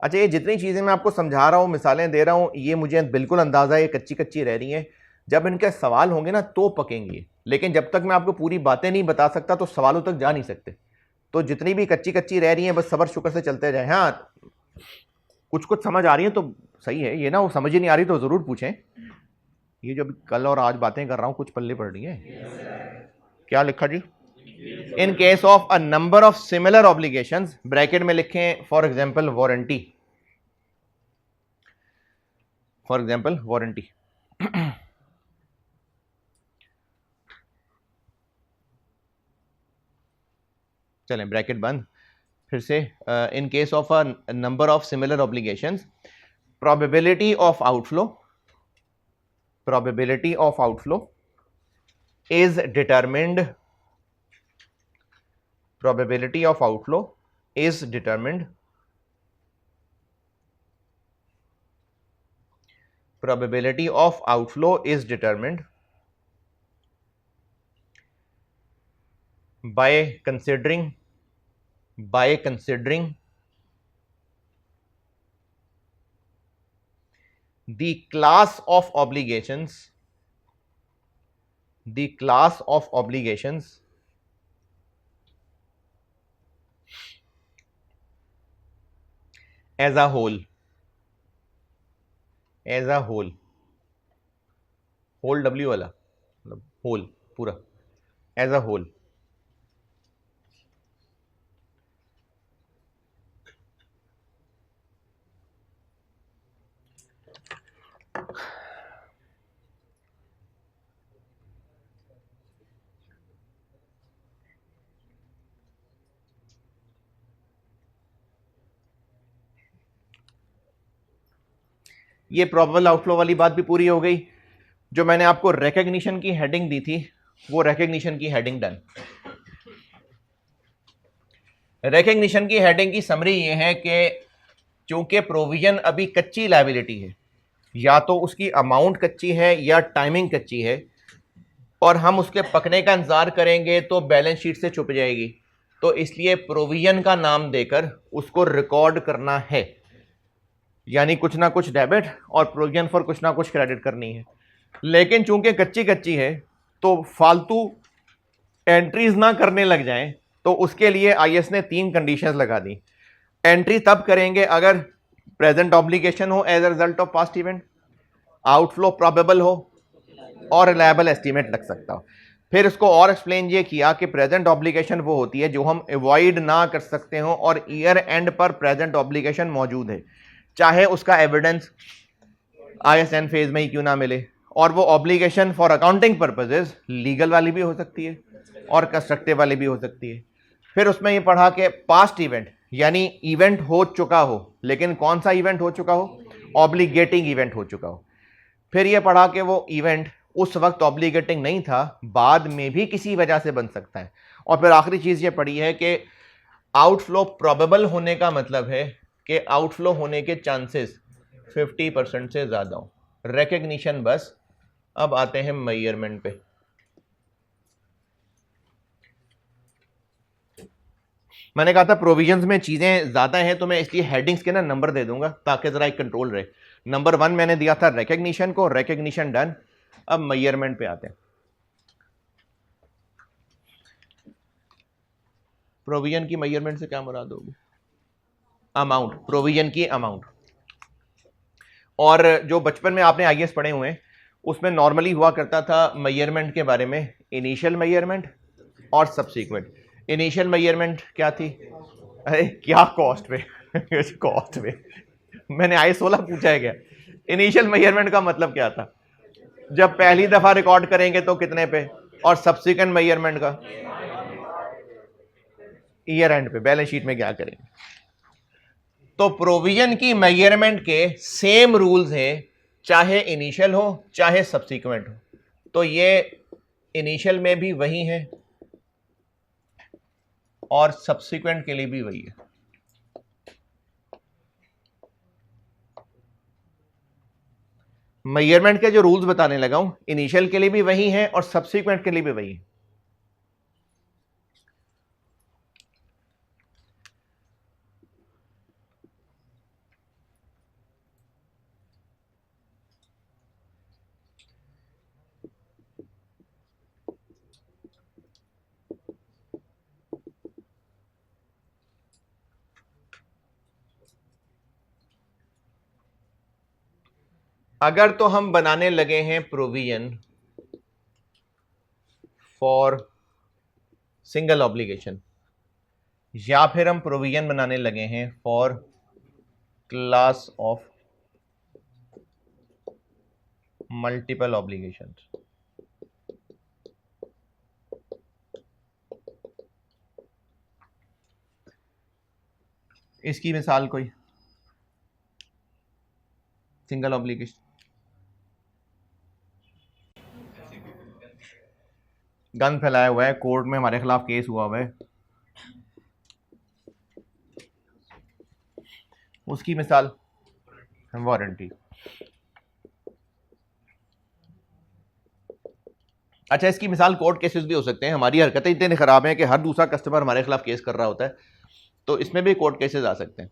Speaker 1: अच्छा ये जितनी चीजें मैं आपको समझा रहा हूं, मिसालें दे रहा हूं, ये मुझे बिल्कुल अंदाजा ये कच्ची कच्ची रह रही हैं, जब इनके सवाल होंगे ना तो पकेंगे, लेकिन जब तक मैं आपको पूरी बातें नहीं बता सकता तो सवालों तक जा नहीं सकते। तो जितनी भी कच्ची कच्ची रह रही हैं बस सब्र शुक्र से चलते जाए। हाँ, कुछ कुछ समझ आ रही है तो सही है, ये ना वो समझ ही नहीं आ रही तो जरूर पूछें। ये जो कल और आज बातें कर रहा हूं कुछ पल्ले पड़ रही है। क्या लिखा जी? In case of a number of similar obligations, bracket में लिखें फॉर एग्जांपल वारंटी, चलें ब्रैकेट बंद, फिर से in case of a number of similar obligations, probability of outflow is determined by considering the class of obligations as a whole, whole W वाला मतलब whole पूरा, as a whole। ये probable outflow वाली बात भी पूरी हो गई। जो मैंने आपको रिकॉग्निशन की हेडिंग दी थी वो रिकॉग्निशन की हेडिंग डन। रिकॉग्निशन की हेडिंग की समरी ये है कि चूंकि प्रोविजन अभी कच्ची लायबिलिटी है, या तो उसकी अमाउंट कच्ची है या टाइमिंग कच्ची है, और हम उसके पकने का इंतजार करेंगे तो बैलेंस शीट से छुप जाएगी, तो इसलिए प्रोविजन का नाम देकर उसको रिकॉर्ड करना है, यानी कुछ ना कुछ डेबिट और प्रोविजन फॉर कुछ ना कुछ क्रेडिट करनी है। लेकिन चूंकि कच्ची है तो फालतू एंट्रीज ना करने लग जाएं, तो उसके लिए आईएस ने 3 कंडीशंस लगा दी। एंट्री तब करेंगे अगर प्रेजेंट ऑब्लिगेशन हो as a result of past event, outflow probable हो और रिलायबल एस्टीमेट लग सकता हो। फिर इसको और एक्सप्लेन ये किया कि प्रेजेंट ऑब्लिगेशन वो होती है जो हम अवॉइड ना कर सकते हो और ईयर एंड पर प्रेजेंट ऑब्लिगेशन मौजूद है, चाहे उसका एविडेंस आईएसएन फेज में ही क्यों ना मिले, और वो obligation for accounting purposes legal वाली भी हो सकती है और कंस्ट्रक्टिव वाली भी हो सकती है। फिर उसमें ये पढ़ा कि पास्ट इवेंट यानी इवेंट हो चुका हो, लेकिन कौन सा इवेंट हो चुका हो? ऑब्लिगेटिंग इवेंट हो चुका हो। फिर ये पढ़ा कि वो इवेंट उस वक्त ऑब्लिगेटिंग नहीं था, बाद में भी किसी वजह से बन सकता है। और फिर आखिरी चीज ये पढ़ी है कि आउटफ्लो प्रोबेबल होने का मतलब है कि आउटफ्लो होने के चांसेस 50% से ज्यादा हो। रिकॉग्निशन बस। अब आते हैं मेजरमेंट पे। मैंने कहा था प्रोविजंस में चीजें ज्यादा हैं तो मैं इसलिए हेडिंग्स के ना नंबर दे दूंगा ताकि जरा एक कंट्रोल रहे। नंबर 1 मैंने दिया था रिकग्निशन को, रिकग्निशन डन। अब मेजरमेंट पे आते हैं। प्रोविजन की मेजरमेंट से क्या मुराद होगी? अमाउंट, प्रोविजन की अमाउंट। और जो बचपन में आपने आईएएस पढ़े हुए हैं उसमें नॉर्मली हुआ करता था मेजरमेंट के बारे में, इनिशियल मेजरमेंट और सब्सीक्वेंट। इनिशियल मेजरमेंट क्या थी? अरे क्या कॉस्ट पे कॉस्ट पे मैंने आई 16 पूछा है क्या? इनिशियल मेजरमेंट का मतलब क्या था? जब पहली दफा रिकॉर्ड करेंगे तो कितने पे, और सब्सिक्वेंट मेजरमेंट का ईयर एंड पे बैलेंस शीट में क्या करेंगे। तो प्रोविजन की मेजरमेंट के सेम रूल्स हैं, चाहे इनिशियल हो चाहे सब्सिक्वेंट हो। तो ये इनिशियल में भी वही है और सब्सिक्वेंट के लिए भी वही है। मेजरमेंट के जो रूल्स बताने लगा हूं इनिशियल के लिए भी वही है और सब्सिक्वेंट के लिए भी वही है। अगर तो हम बनाने लगे हैं प्रोविजन फॉर सिंगल ऑब्लिगेशन, या फिर हम प्रोविजन बनाने लगे हैं for class of multiple obligation, इसकी मिसाल कोई सिंगल ऑब्लिगेशन, गन फैलाया हुआ है, कोर्ट में हमारे खिलाफ केस हुआ हुआ है, उसकी मिसाल वारंटी। अच्छा, इसकी मिसाल कोर्ट केसेस भी हो सकते हैं। हमारी हरकतें इतनी खराब हैं कि हर दूसरा कस्टमर हमारे खिलाफ केस कर रहा होता है, तो इसमें भी कोर्ट केसेस आ सकते हैं।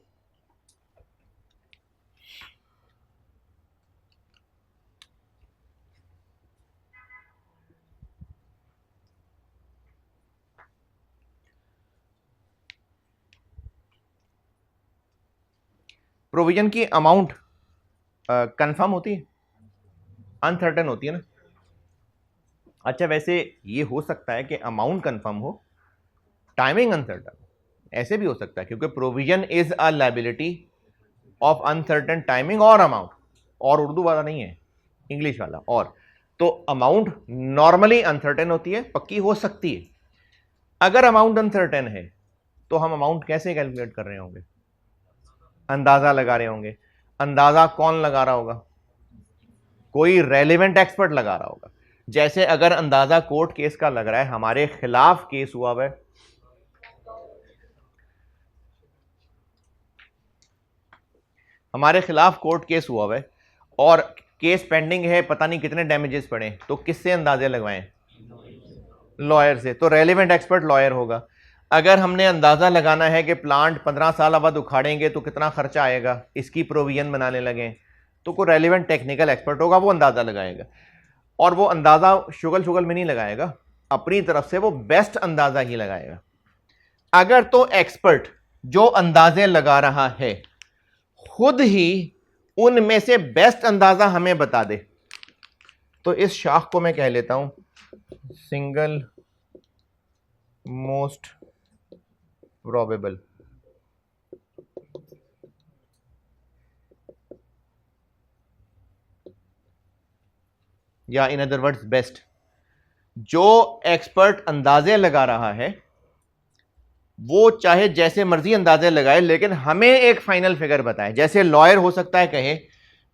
Speaker 1: प्रोविजन की अमाउंट कंफर्म होती है, अनसर्टेन होती है ना। अच्छा, वैसे ये हो सकता है कि अमाउंट कंफर्म हो, टाइमिंग अनसर्टेन, ऐसे भी हो सकता है, क्योंकि provision is a liability of uncertain timing और अमाउंट। और उर्दू वाला नहीं है, इंग्लिश वाला। और तो अमाउंट नॉर्मली अनसर्टेन होती है, पक्की हो सकती है। अगर अमाउंट अनसर्टेन है तो हम अमाउंट कैसे कैलकुलेट कर रहे होंगे? अंदाजा लगा रहे होंगे। अंदाजा कौन लगा रहा होगा? कोई रेलिवेंट एक्सपर्ट लगा रहा होगा। जैसे अगर अंदाजा कोर्ट केस का लग रहा है, हमारे खिलाफ केस हुआ हुआ है, हमारे खिलाफ कोर्ट केस हुआ हुआ है और केस पेंडिंग है, पता नहीं कितने डैमेजेस पड़े, तो किससे अंदाजे लगवाएं? लॉयर से। तो रेलिवेंट एक्सपर्ट लॉयर होगा। अगर हमने अंदाजा लगाना है कि प्लांट 15 साल बाद उखाड़ेंगे तो कितना खर्चा आएगा, इसकी प्रोविजन बनाने लगे, तो कोई रेलिवेंट टेक्निकल एक्सपर्ट होगा, वो अंदाजा लगाएगा। और वो अंदाजा शुगल शुगल में नहीं लगाएगा, अपनी तरफ से वो बेस्ट अंदाजा ही लगाएगा। अगर तो एक्सपर्ट जो अंदाजे लगा रहा है खुद ही उनमें से बेस्ट अंदाजा हमें बता दे, तो इस शाख को मैं कह लेता हूं सिंगल मोस्ट प्रोबेबल। या इन अदर वर्ड्स बेस्ट। जो एक्सपर्ट अंदाजे लगा रहा है वो चाहे जैसे मर्जी अंदाजे लगाए, लेकिन हमें एक फाइनल फिगर बताए। जैसे लॉयर हो सकता है कहे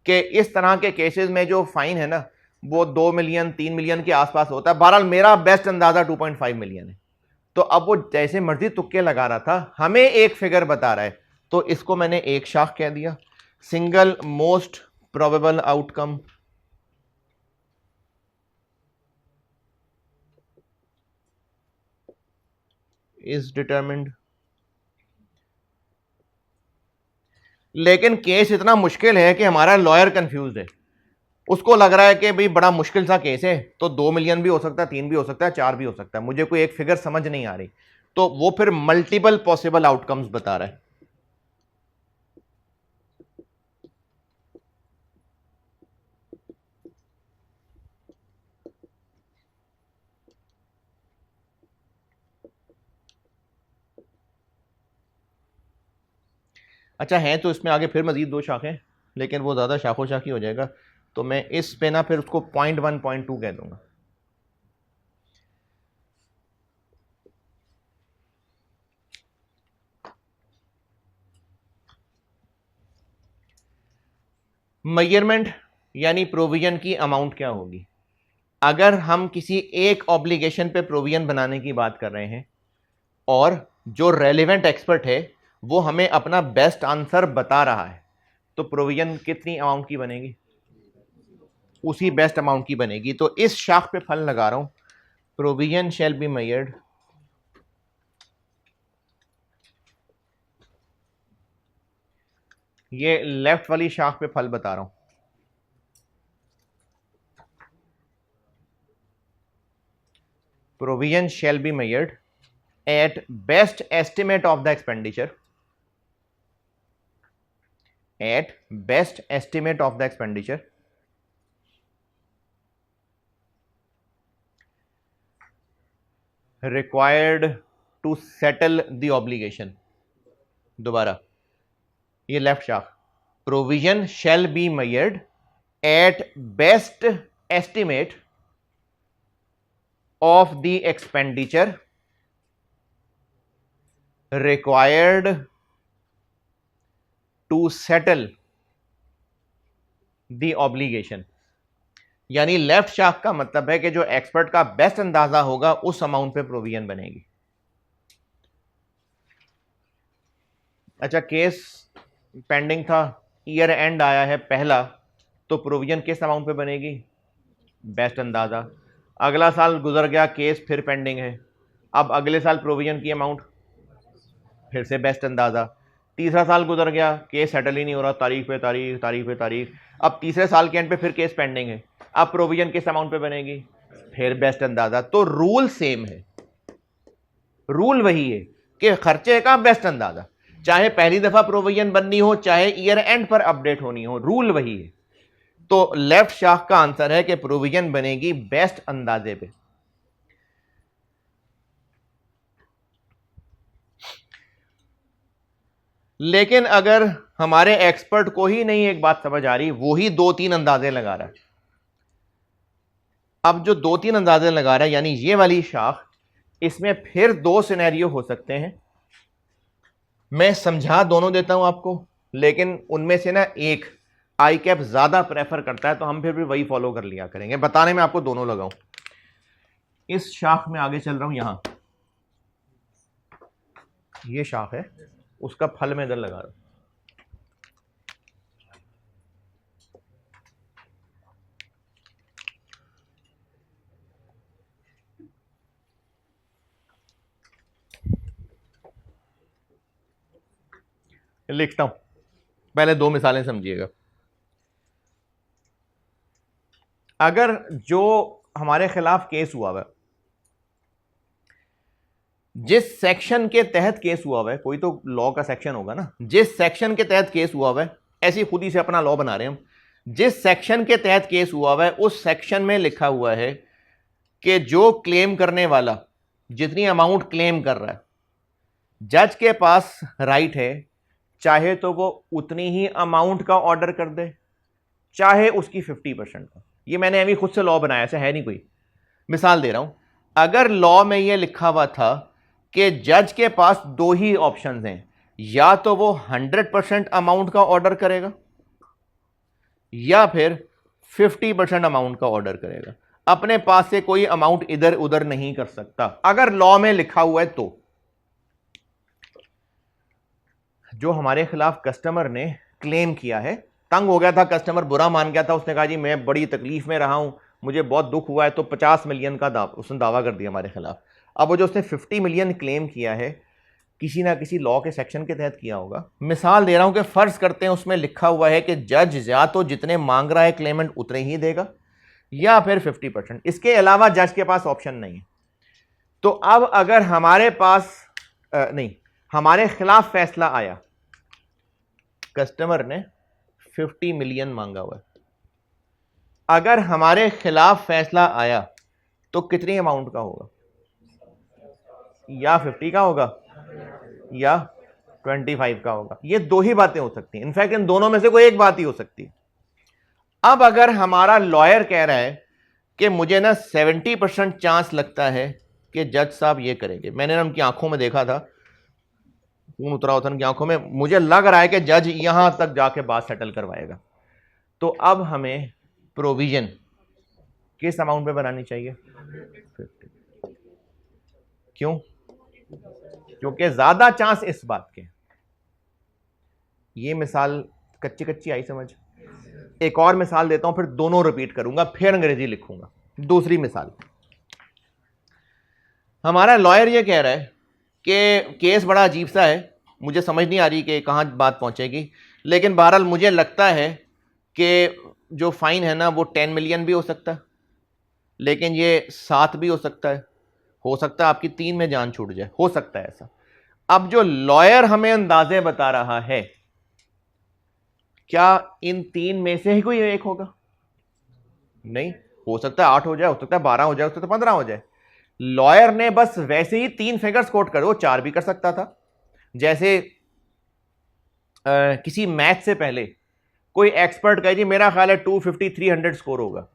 Speaker 1: कि इस तरह के केसेस में जो फाइन है ना वो 2 मिलियन 3 मिलियन के आसपास होता है, बहरहाल मेरा बेस्ट अंदाजा 2.5 मिलियन है। तो अब वो जैसे मर्जी तुक्के लगा रहा था, हमें एक फिगर बता रहा है, तो इसको मैंने एक शाख कह दिया, single most probable outcome is determined लेकिन केस इतना मुश्किल है कि हमारा लॉयर कंफ्यूज है, उसको लग रहा है कि भाई बड़ा मुश्किल सा केस है, तो 2 मिलियन भी हो सकता है, 3 भी हो सकता है, 4 भी हो सकता है, मुझे कोई एक फिगर समझ नहीं आ रही, तो वो फिर मल्टीपल पॉसिबल आउटकम्स बता रहा है। अच्छा है, तो इसमें आगे फिर मजीद 2 शाखें, लेकिन वो ज़्यादा शाखों शाखी हो जाएगा, तो मैं इस पे ना फिर उसको 0.1 0.2 कह दूंगा। मेजरमेंट यानी प्रोविजन की अमाउंट क्या होगी। अगर हम किसी एक ऑब्लिगेशन पे प्रोविजन बनाने की बात कर रहे हैं और जो रेलेवेंट एक्सपर्ट है वो हमें अपना बेस्ट आंसर बता रहा है, तो प्रोविजन कितनी अमाउंट की बनेगी, उसी बेस्ट अमाउंट की बनेगी। तो इस शाख पे फल लगा रहा हूं, प्रोविजन शैल बी मेजर्ड ये लेफ्ट वाली शाख पे फल बता रहा हूं, provision shall be measured at best estimate of the expenditure, at best estimate of the expenditure required to settle the obligation। दोबारा ये लेफ्ट शाख, provision shall be measured at best estimate of the expenditure required to settle the obligation। यानी left शाख का मतलब है कि जो एक्सपर्ट का बेस्ट अंदाजा होगा उस अमाउंट पे प्रोविजन बनेगी। अच्छा, केस पेंडिंग था, ईयर एंड आया है पहला, तो प्रोविजन किस अमाउंट पे बनेगी, बेस्ट अंदाजा। अगला साल गुजर गया, केस फिर पेंडिंग है, अब अगले साल प्रोविजन की अमाउंट फिर से बेस्ट अंदाजा। तीसरा साल गुजर गया, केस सेटल ही नहीं हो रहा, तारीख पे तारीख, तारीख पे तारीख, अब तीसरे साल के एंड पे फिर केस पेंडिंग है, अब प्रोविजन किस अमाउंट पे बनेगी, फिर बेस्ट अंदाजा। तो रूल सेम है, रूल वही है कि खर्चे का बेस्ट अंदाजा, चाहे पहली दफा प्रोविजन बननी हो चाहे ईयर एंड पर अपडेट होनी हो, रूल वही है। तो लेफ्ट शाख का आंसर है कि प्रोविजन बनेगी बेस्ट अंदाजे पे। लेकिन अगर हमारे एक्सपर्ट को ही नहीं एक बात समझ आ रही, वो ही 2-3 अंदाजे लगा रहा है। अब जो 2-3 अंदाजे लगा रहा है यानी ये वाली शाख, इसमें फिर 2 सिनेरियो हो सकते हैं। मैं समझा दोनों देता हूं आपको, लेकिन उनमें से ना एक आई कैप ज्यादा प्रेफर करता है, तो हम फिर भी वही फॉलो कर लिया करेंगे। बताने में आपको दोनों लगाऊं, इस शाख में आगे चल रहा हूं, यहां ये शाख है, उसका फल मैं इधर लगा रहा हूं। लिखता हूं, पहले 2 मिसालें समझिएगा। अगर जो हमारे खिलाफ केस हुआ है, जिस सेक्शन के तहत केस हुआ हुआ है, कोई तो लॉ का सेक्शन होगा ना, जिस सेक्शन के तहत केस हुआ हुआ है, ऐसे खुद ही से अपना लॉ बना रहे हैं हम, जिस सेक्शन के तहत केस हुआ हुआ है उस सेक्शन में लिखा हुआ है कि जो क्लेम करने वाला जितनी अमाउंट क्लेम कर रहा है, जज के पास राइट है चाहे तो वो उतनी ही अमाउंट का ऑर्डर कर दे, चाहे उसकी 50% का। ये मैंने अभी खुद से लॉ बनाया, ऐसा है नहीं कोई, मिसाल दे रहा हूं। अगर लॉ में ये लिखा हुआ था कि जज के पास 2 ही ऑप्शंस हैं, या तो वो 100% अमाउंट का ऑर्डर करेगा या फिर 50% अमाउंट का ऑर्डर करेगा, अपने पास से कोई अमाउंट इधर उधर नहीं कर सकता, अगर लॉ में लिखा हुआ है तो। जो हमारे खिलाफ कस्टमर ने क्लेम किया है, तंग हो गया था कस्टमर, बुरा मान गया था, उसने कहा जी मैं बड़ी तकलीफ में रहा हूं, मुझे बहुत दुख हुआ है, तो 50 मिलियन का उसने दावा कर दिया हमारे खिलाफ। अब वो जो उसने 50 मिलियन क्लेम किया है, किसी ना किसी लॉ के सेक्शन के तहत किया होगा। मिसाल दे रहा हूं कि फर्ज करते हैं उसमें लिखा हुआ है कि जज या तो जितने मांग रहा है क्लेमेंट उतने ही देगा या फिर 50%, इसके अलावा जज के पास ऑप्शन नहीं है। तो अब अगर हमारे पास नहीं, हमारे खिलाफ फैसला आया, कस्टमर ने 50 मिलियन मांगा हुआ है, अगर हमारे खिलाफ फैसला आया तो कितनी अमाउंट का होगा? या 50 का होगा या 25 का होगा। ये दो ही बातें हो सकती हैं, इनफैक्ट इन दोनों में से कोई एक बात ही हो सकती है। अब अगर हमारा लॉयर कह रहा है कि मुझे ना 70% चांस लगता है कि जज साहब ये करेंगे, मैंने ना उनकी आंखों में देखा था, खून उतरा होता उनकी आंखों में, मुझे लग रहा है कि जज यहां तक जाके बात सेटल करवाएगा, तो अब हमें प्रोविजन किस अमाउंट पे बनानी चाहिए? 50। क्यों? क्योंकि ज्यादा चांस इस बात के। ये मिसाल कच्ची कच्ची आई समझ? एक और मिसाल देता हूं, फिर दोनों रिपीट करूंगा, फिर अंग्रेजी लिखूंगा। दूसरी मिसाल, हमारा लॉयर ये कह रहा है कि केस बड़ा अजीब सा है, मुझे समझ नहीं आ रही कि कहां बात पहुंचेगी, लेकिन बहरहाल मुझे लगता है कि जो फाइन है ना वो 10 मिलियन भी हो सकता है, लेकिन ये 7 भी हो सकता है आपकी 3 में जान छूट जाए, हो सकता है ऐसा। अब जो लॉयर हमें अंदाजे बता रहा है, क्या इन 3 में से ही कोई एक होगा? नहीं, हो सकता है 8 हो जाए, हो सकता है 12 हो जाए, हो सकता है 15 हो जाए। लॉयर ने बस वैसे ही 3 फिगर्स कोट कर, वो 4 भी कर सकता था। जैसे किसी मैथ से पहले कोई एक्सपर्ट कहे जी मेरा ख्याल है 250 300 स्कोर होगा,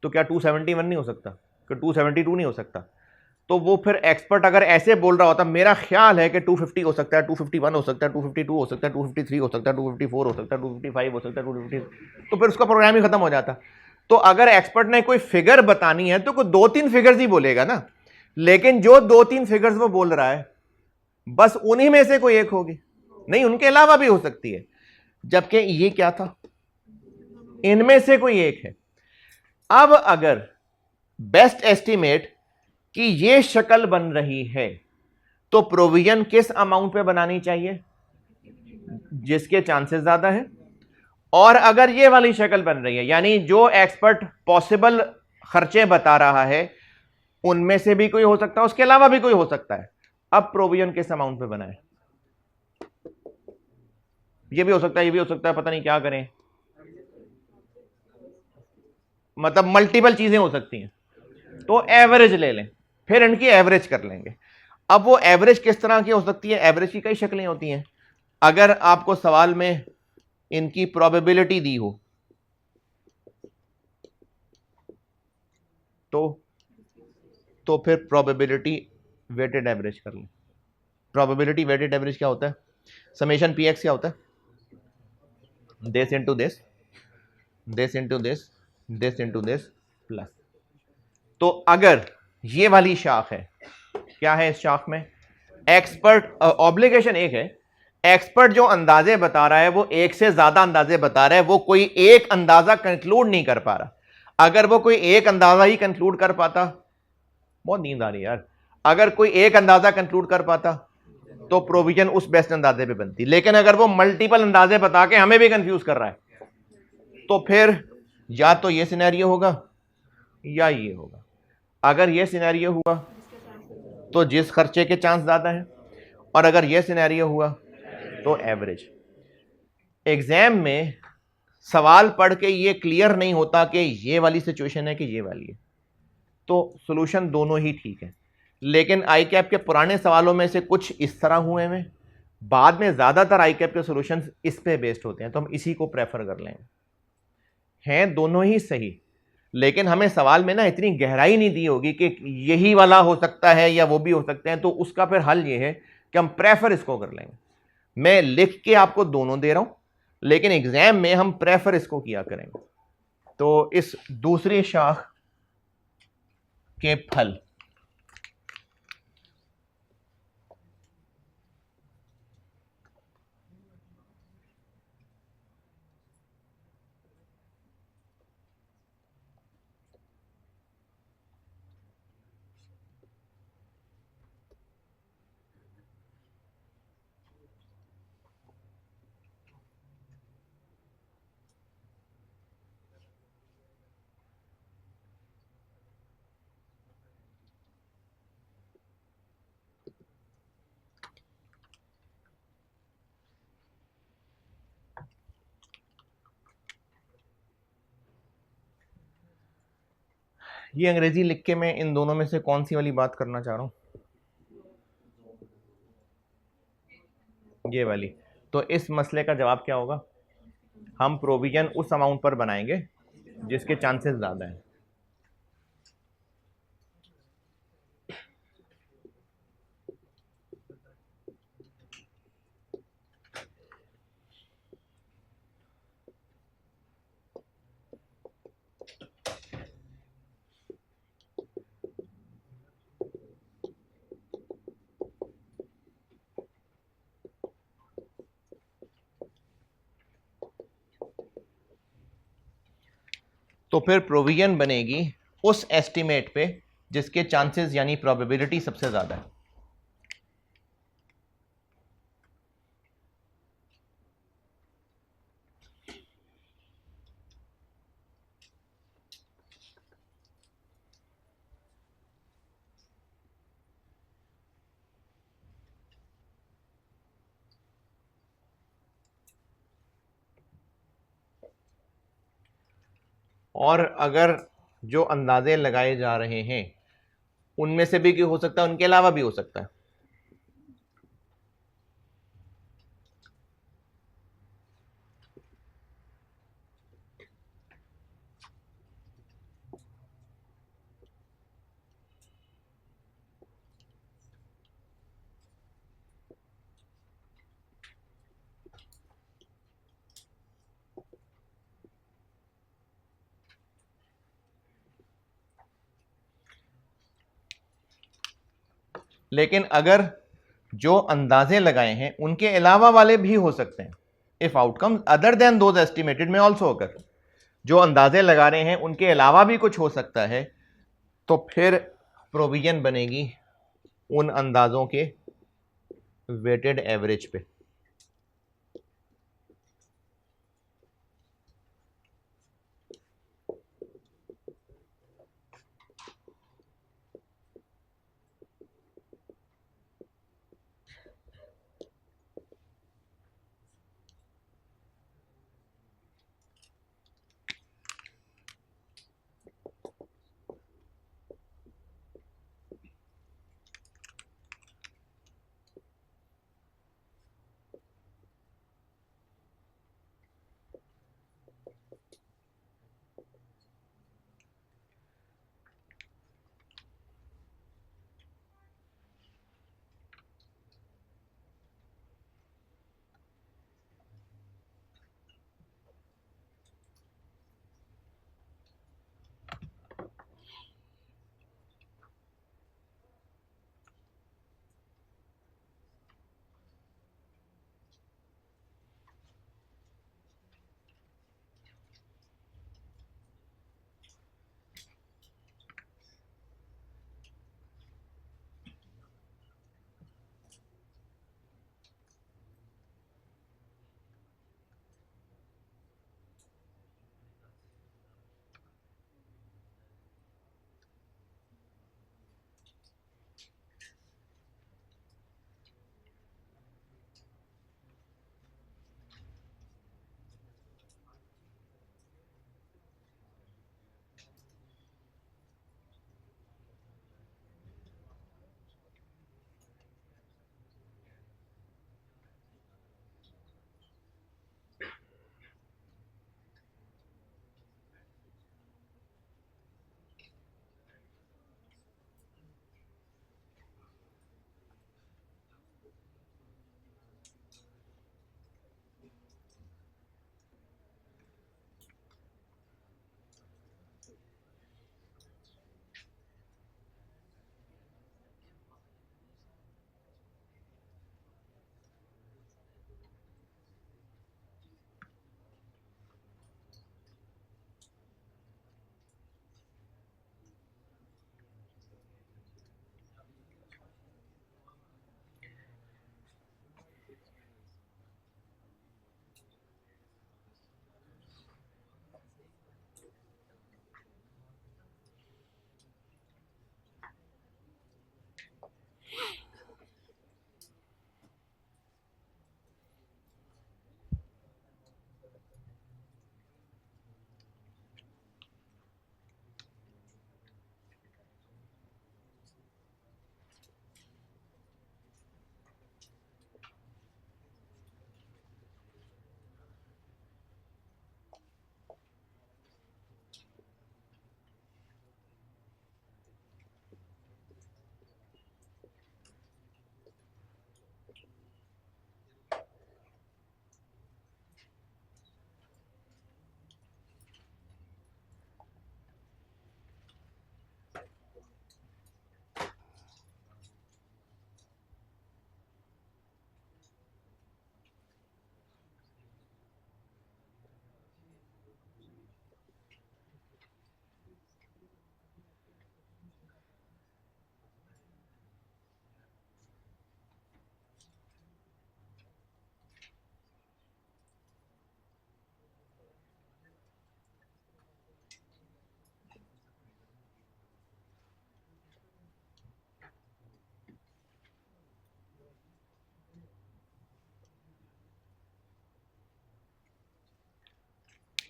Speaker 1: तो क्या 271 नहीं हो सकता? क्या 272 नहीं हो सकता? तो वो फिर एक्सपर्ट अगर ऐसे बोल रहा होता मेरा ख्याल है कि 250 हो सकता है, 251 हो सकता है, 252 हो सकता है, 253 हो सकता है, 254 हो सकता है, 255 हो सकता है, 250, तो फिर उसका प्रोग्राम ही खत्म हो जाता। तो अगर एक्सपर्ट ने कोई फिगर बतानी है तो कोई 2-3 फिगर्स ही बोलेगा ना, लेकिन जो 2-3 फिगर्स वो बोल रहा है बस उन्हीं में से कोई एक होगी, नहीं उनके अलावा भी हो सकती है। जबकि ये क्या था? इनमें से कोई एक है। अब अगर बेस्ट एस्टिमेट कि ये शक्ल बन रही है, तो प्रोविजन किस अमाउंट पे बनानी चाहिए? जिसके चांसेस ज्यादा है। और अगर ये वाली शक्ल बन रही है, यानी जो एक्सपर्ट पॉसिबल खर्चे बता रहा है उनमें से भी कोई हो सकता है, उसके अलावा भी कोई हो सकता है, अब प्रोविजन किस अमाउंट पे बनाए? ये भी हो सकता है, ये भी हो सकता है, पता नहीं क्या करें, मतलब मल्टीपल चीजें हो सकती हैं। तो एवरेज ले लें, फिर इनकी एवरेज कर लेंगे। अब वो एवरेज किस तरह की हो सकती है? एवरेज की कई शक्लें होती हैं। अगर आपको सवाल में इनकी प्रोबेबिलिटी दी हो तो फिर प्रोबेबिलिटी वेटेड एवरेज कर लें। प्रोबेबिलिटी वेटेड एवरेज क्या होता है? समेशन पी एक्स क्या होता है? This into this, this into this, this into this plus. तो अगर ये वाली शाख है, क्या है इस शाख में? एक्सपर्ट ऑब्लिगेशन एक है, एक्सपर्ट जो अंदाजे बता रहा है वो एक से ज्यादा अंदाजे बता रहा है, वो कोई एक अंदाजा कंक्लूड नहीं कर पा रहा। अगर वो कोई एक अंदाजा ही कंक्लूड कर पाता, बहुत नींद आ रही है यार, अगर कोई एक अंदाजा कंक्लूड कर पाता तो प्रोविजन उस बेस्ट अंदाजे पे बनती, लेकिन अगर वो मल्टीपल अंदाजे बता के हमें भी कंफ्यूज कर रहा है, तो फिर या तो ये सिनेरियो होगा या ये होगा। अगर ये सिनेरियो हुआ तो जिस खर्चे के चांस ज्यादा है, और अगर ये सिनेरियो हुआ तो एवरेज। एग्जाम में सवाल पढ़ के ये क्लियर नहीं होता कि ये वाली सिचुएशन है कि ये वाली है, तो सॉल्यूशन दोनों ही ठीक है। लेकिन आई कैप के पुराने सवालों में से कुछ इस तरह हुए हैं, बाद में ज्यादातर आई कैप के सॉल्यूशंस इस पे बेस्ड होते हैं, तो हम इसी को प्रेफर कर लेंगे। हैं दोनों ही सही, लेकिन हमें सवाल में ना इतनी गहराई नहीं दी होगी कि यही वाला हो सकता है या वो भी हो सकते हैं, तो उसका फिर हल ये है कि हम प्रेफर इसको कर लेंगे। मैं लिख के आपको दोनों दे रहा हूं, लेकिन एग्जाम में हम प्रेफर इसको किया करेंगे। तो इस दूसरी शाख के फल, ये अंग्रेजी लिख के मैं इन दोनों में से कौन सी वाली बात करना चाह रहा हूँ, ये वाली। तो इस मसले का जवाब क्या होगा, हम प्रोविजन उस अमाउंट पर बनाएंगे जिसके चांसेस ज्यादा हैं। तो फिर प्रोविजन बनेगी उस एस्टिमेट पे जिसके चांसेस यानी प्रोबेबिलिटी सबसे ज्यादा है। और अगर जो अंदाजे लगाए जा रहे हैं उनमें से भी हो सकता है, उनके अलावा भी हो सकता है। लेकिन अगर जो अंदाजे लगाए हैं उनके अलावा वाले भी हो सकते हैं, if outcomes other than those estimated में ऑल्सो अगर जो अंदाजे लगा रहे हैं उनके अलावा भी कुछ हो सकता है, तो फिर प्रोविजन बनेगी उन अंदाजों के वेटेड एवरेज पे।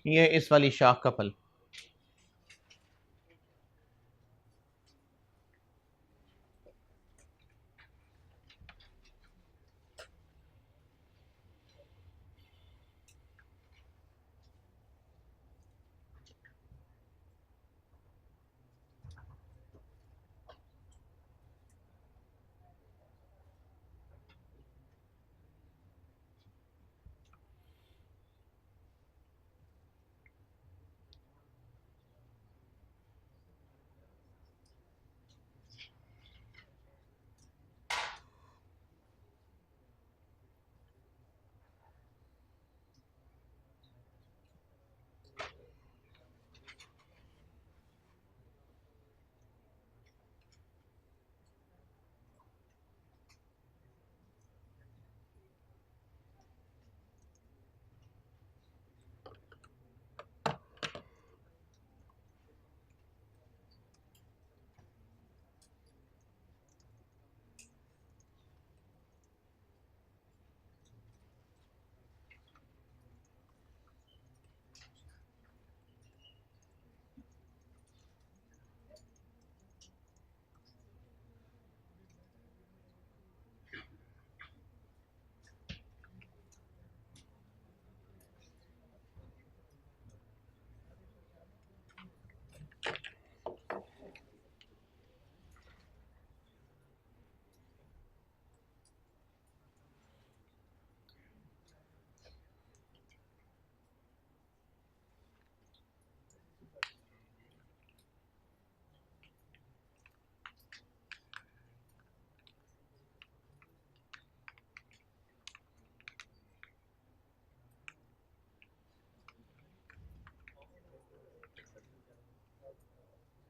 Speaker 1: ये इस वाली शाख का फल।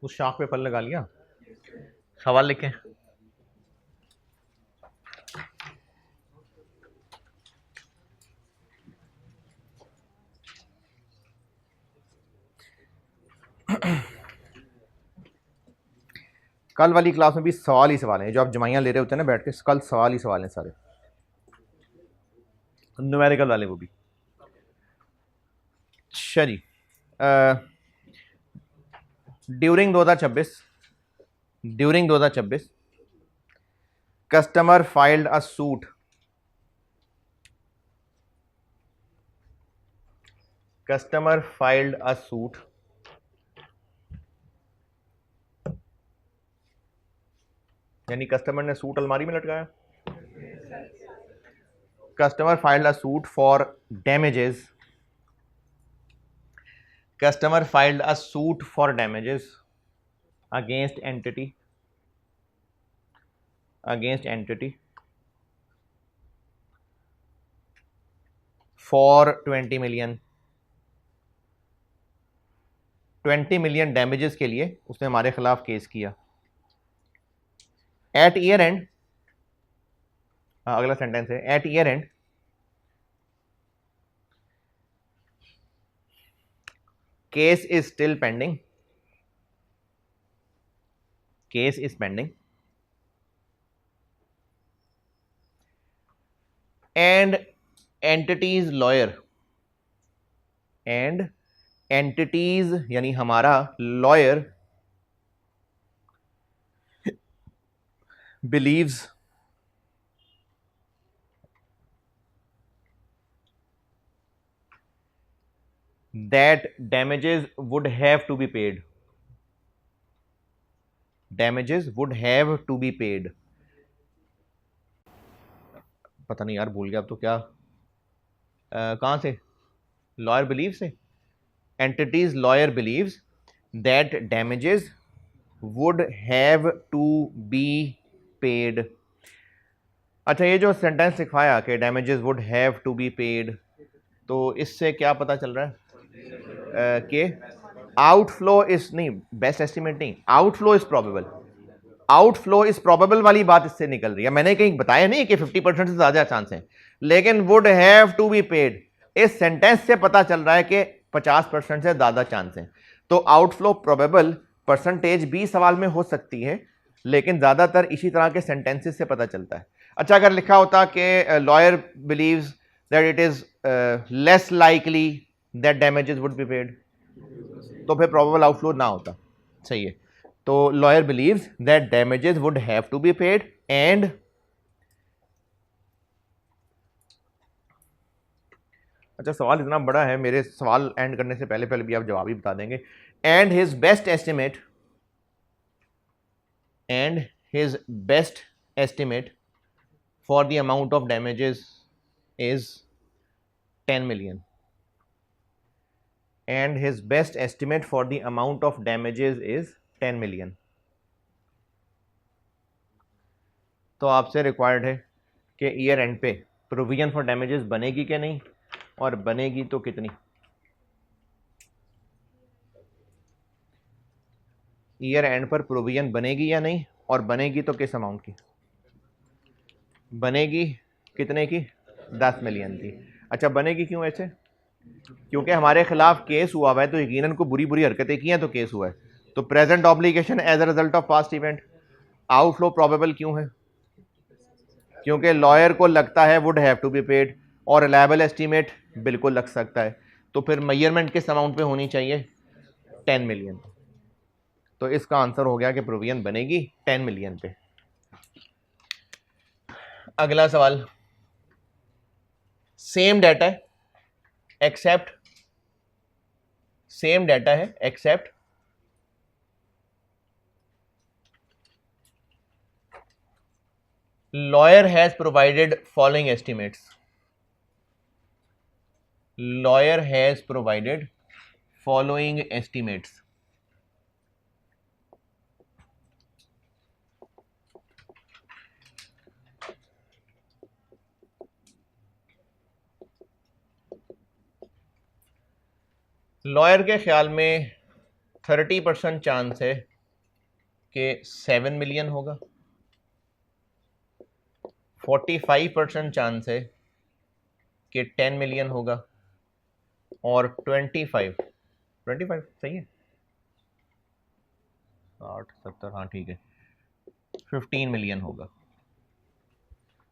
Speaker 1: उस शाख पे फल लगा लिया। सवाल लिखें। कल वाली क्लास में भी सवाल ही सवाल हैं, जो आप जमाइयाँ ले रहे होते हैं ना बैठ के, कल सवाल ही सवाल हैं सारे, न्यूमेरिकल वाले वो भी। अच्छा जी, during 2026 customer filed a suit यानी कस्टमर ने सूट अलमारी में लटकाया। Customer filed a suit for damages against entity for 20 million damages के लिए उसने हमारे खिलाफ केस किया। एट ईयर एंड, अगला सेंटेंस है, at year end case is still pending and entities यानी हमारा lawyer believes that damages would have to be paid. पता नहीं यार, भूल गया अब तो क्या, कहाँ से, लॉयर बिलीव से, entities lawyer believes that damages would have to be paid. अच्छा, ये जो सेंटेंस लिखवाया कि damages would have to be paid, तो इससे क्या पता चल रहा है कि आउटफ्लो इज नहीं, बेस्ट एस्टिमेट नहीं, आउटफ्लो इज प्रोबेबल वाली बात इससे निकल रही है। मैंने कहीं बताया नहीं कि 50% से ज्यादा चांस है, लेकिन would have to be paid, इस सेंटेंस से पता चल रहा है कि 50% से ज्यादा चांस है। तो आउटफ्लो प्रोबेबल परसेंटेज भी सवाल में हो सकती है, लेकिन ज्यादातर इसी तरह के सेंटेंसेस से पता चलता है। अच्छा, अगर लिखा होता कि lawyer believes that it is less likely that damages would be paid, तो फिर प्रोबेबल आउटफ्लो ना होता। सही है। तो lawyer believes that damages would have to be paid and, अच्छा सवाल इतना बड़ा है, मेरे सवाल एंड करने से पहले पहले भी आप जवाब ही बता देंगे। And his best estimate, and his best estimate for the amount of damages is 10 million, and his best estimate for the amount of damages is 10 million। तो आपसे रिक्वायर्ड है कि ईयर एंड पे प्रोविजन फॉर डैमेजेस बनेगी कि नहीं, और बनेगी तो कितनी। ईयर एंड पर प्रोविजन बनेगी या नहीं, और बनेगी तो किस अमाउंट की बनेगी, कितने की, 10 मिलियन की। अच्छा बनेगी क्यों ऐसे, क्योंकि हमारे खिलाफ केस हुआ हुआ है, तो यकीनन को बुरी बुरी हरकतें की हैं तो केस हुआ है। तो present obligation as a result of past event, outflow probable क्यों है, क्योंकि लॉयर को लगता है would have to be paid, और रिलायबल एस्टीमेट बिल्कुल लग सकता है। तो फिर मेजरमेंट किस अमाउंट पे होनी चाहिए, 10 मिलियन। तो इसका आंसर हो गया कि प्रोविजन बनेगी 10 मिलियन पे। अगला सवाल, सेम डाटा है एक्सेप्ट, सेम डाटा है accept lawyer has provided following estimates, lawyer has provided following estimates। Lawyer के ख्याल में 30% चांस है कि 7 मिलियन होगा, 45% चांस है कि 10 मिलियन होगा, और 25 सही है, 60 70 हाँ ठीक है, 15 मिलियन होगा।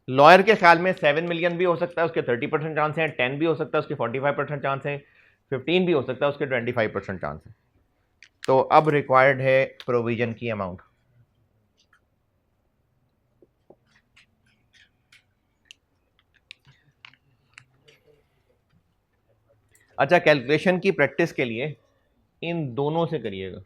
Speaker 1: लॉयर के ख्याल में 7 मिलियन भी हो सकता है, उसके 30% चांस है, 10 भी हो सकता है, उसके 45% चांस है, 15 भी हो सकता है, उसके 25% चांस है। तो अब रिक्वायर्ड है प्रोविजन की अमाउंट। अच्छा कैलकुलेशन की प्रैक्टिस के लिए इन दोनों से करिएगा।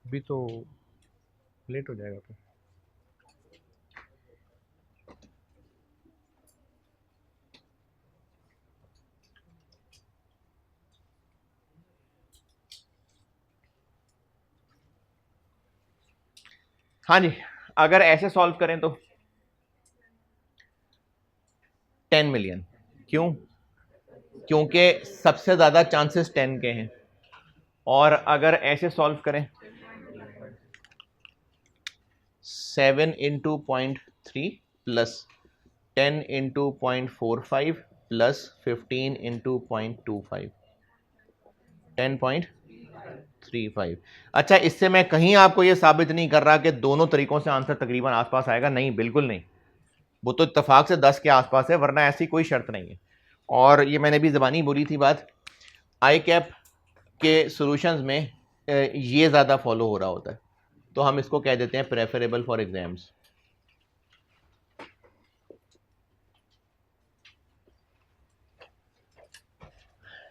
Speaker 1: अभी तो लेट हो जाएगा तो। हाँ जी, अगर ऐसे सॉल्व करें तो 10 मिलियन, क्यों, क्योंकि सबसे ज्यादा चांसेस 10 के हैं। और अगर ऐसे सॉल्व करें 7 into 0.3 plus 10 into 0.45 plus 15 into 0.25, 10.35। अच्छा इससे मैं कहीं आपको यह साबित नहीं कर रहा कि दोनों तरीकों से आंसर तकरीबन आसपास आएगा, नहीं बिल्कुल नहीं, वो तो इत्तेफाक से 10 के आसपास है, वरना ऐसी कोई शर्त नहीं है। और ये मैंने भी ज़बानी बोली थी बात, आई कैप के सॉल्यूशंस में ये ज़्यादा फॉलो हो रहा होता है, तो हम इसको कह देते हैं प्रेफरेबल फॉर एग्जाम्स।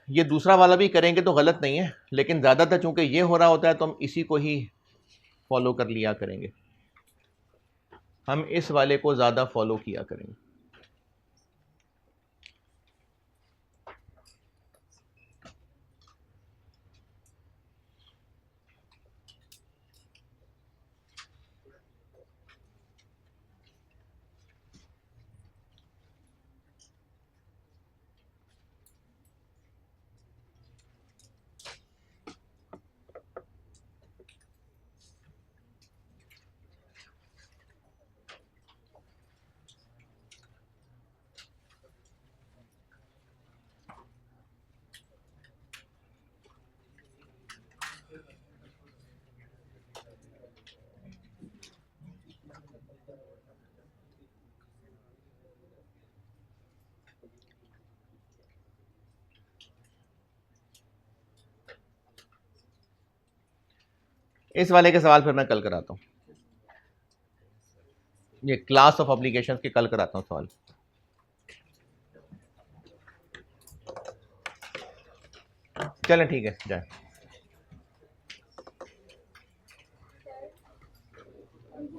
Speaker 1: ये दूसरा वाला भी करेंगे तो गलत नहीं है, लेकिन ज़्यादातर चूंकि ये हो रहा होता है तो हम इसी को ही फॉलो कर लिया करेंगे, हम इस वाले को ज़्यादा फॉलो किया करेंगे। इस वाले के सवाल फिर मैं कल कराता हूँ, ये क्लास ऑफ एप्लीकेशंस के कल कराता हूँ सवाल। चलें ठीक है, जाए।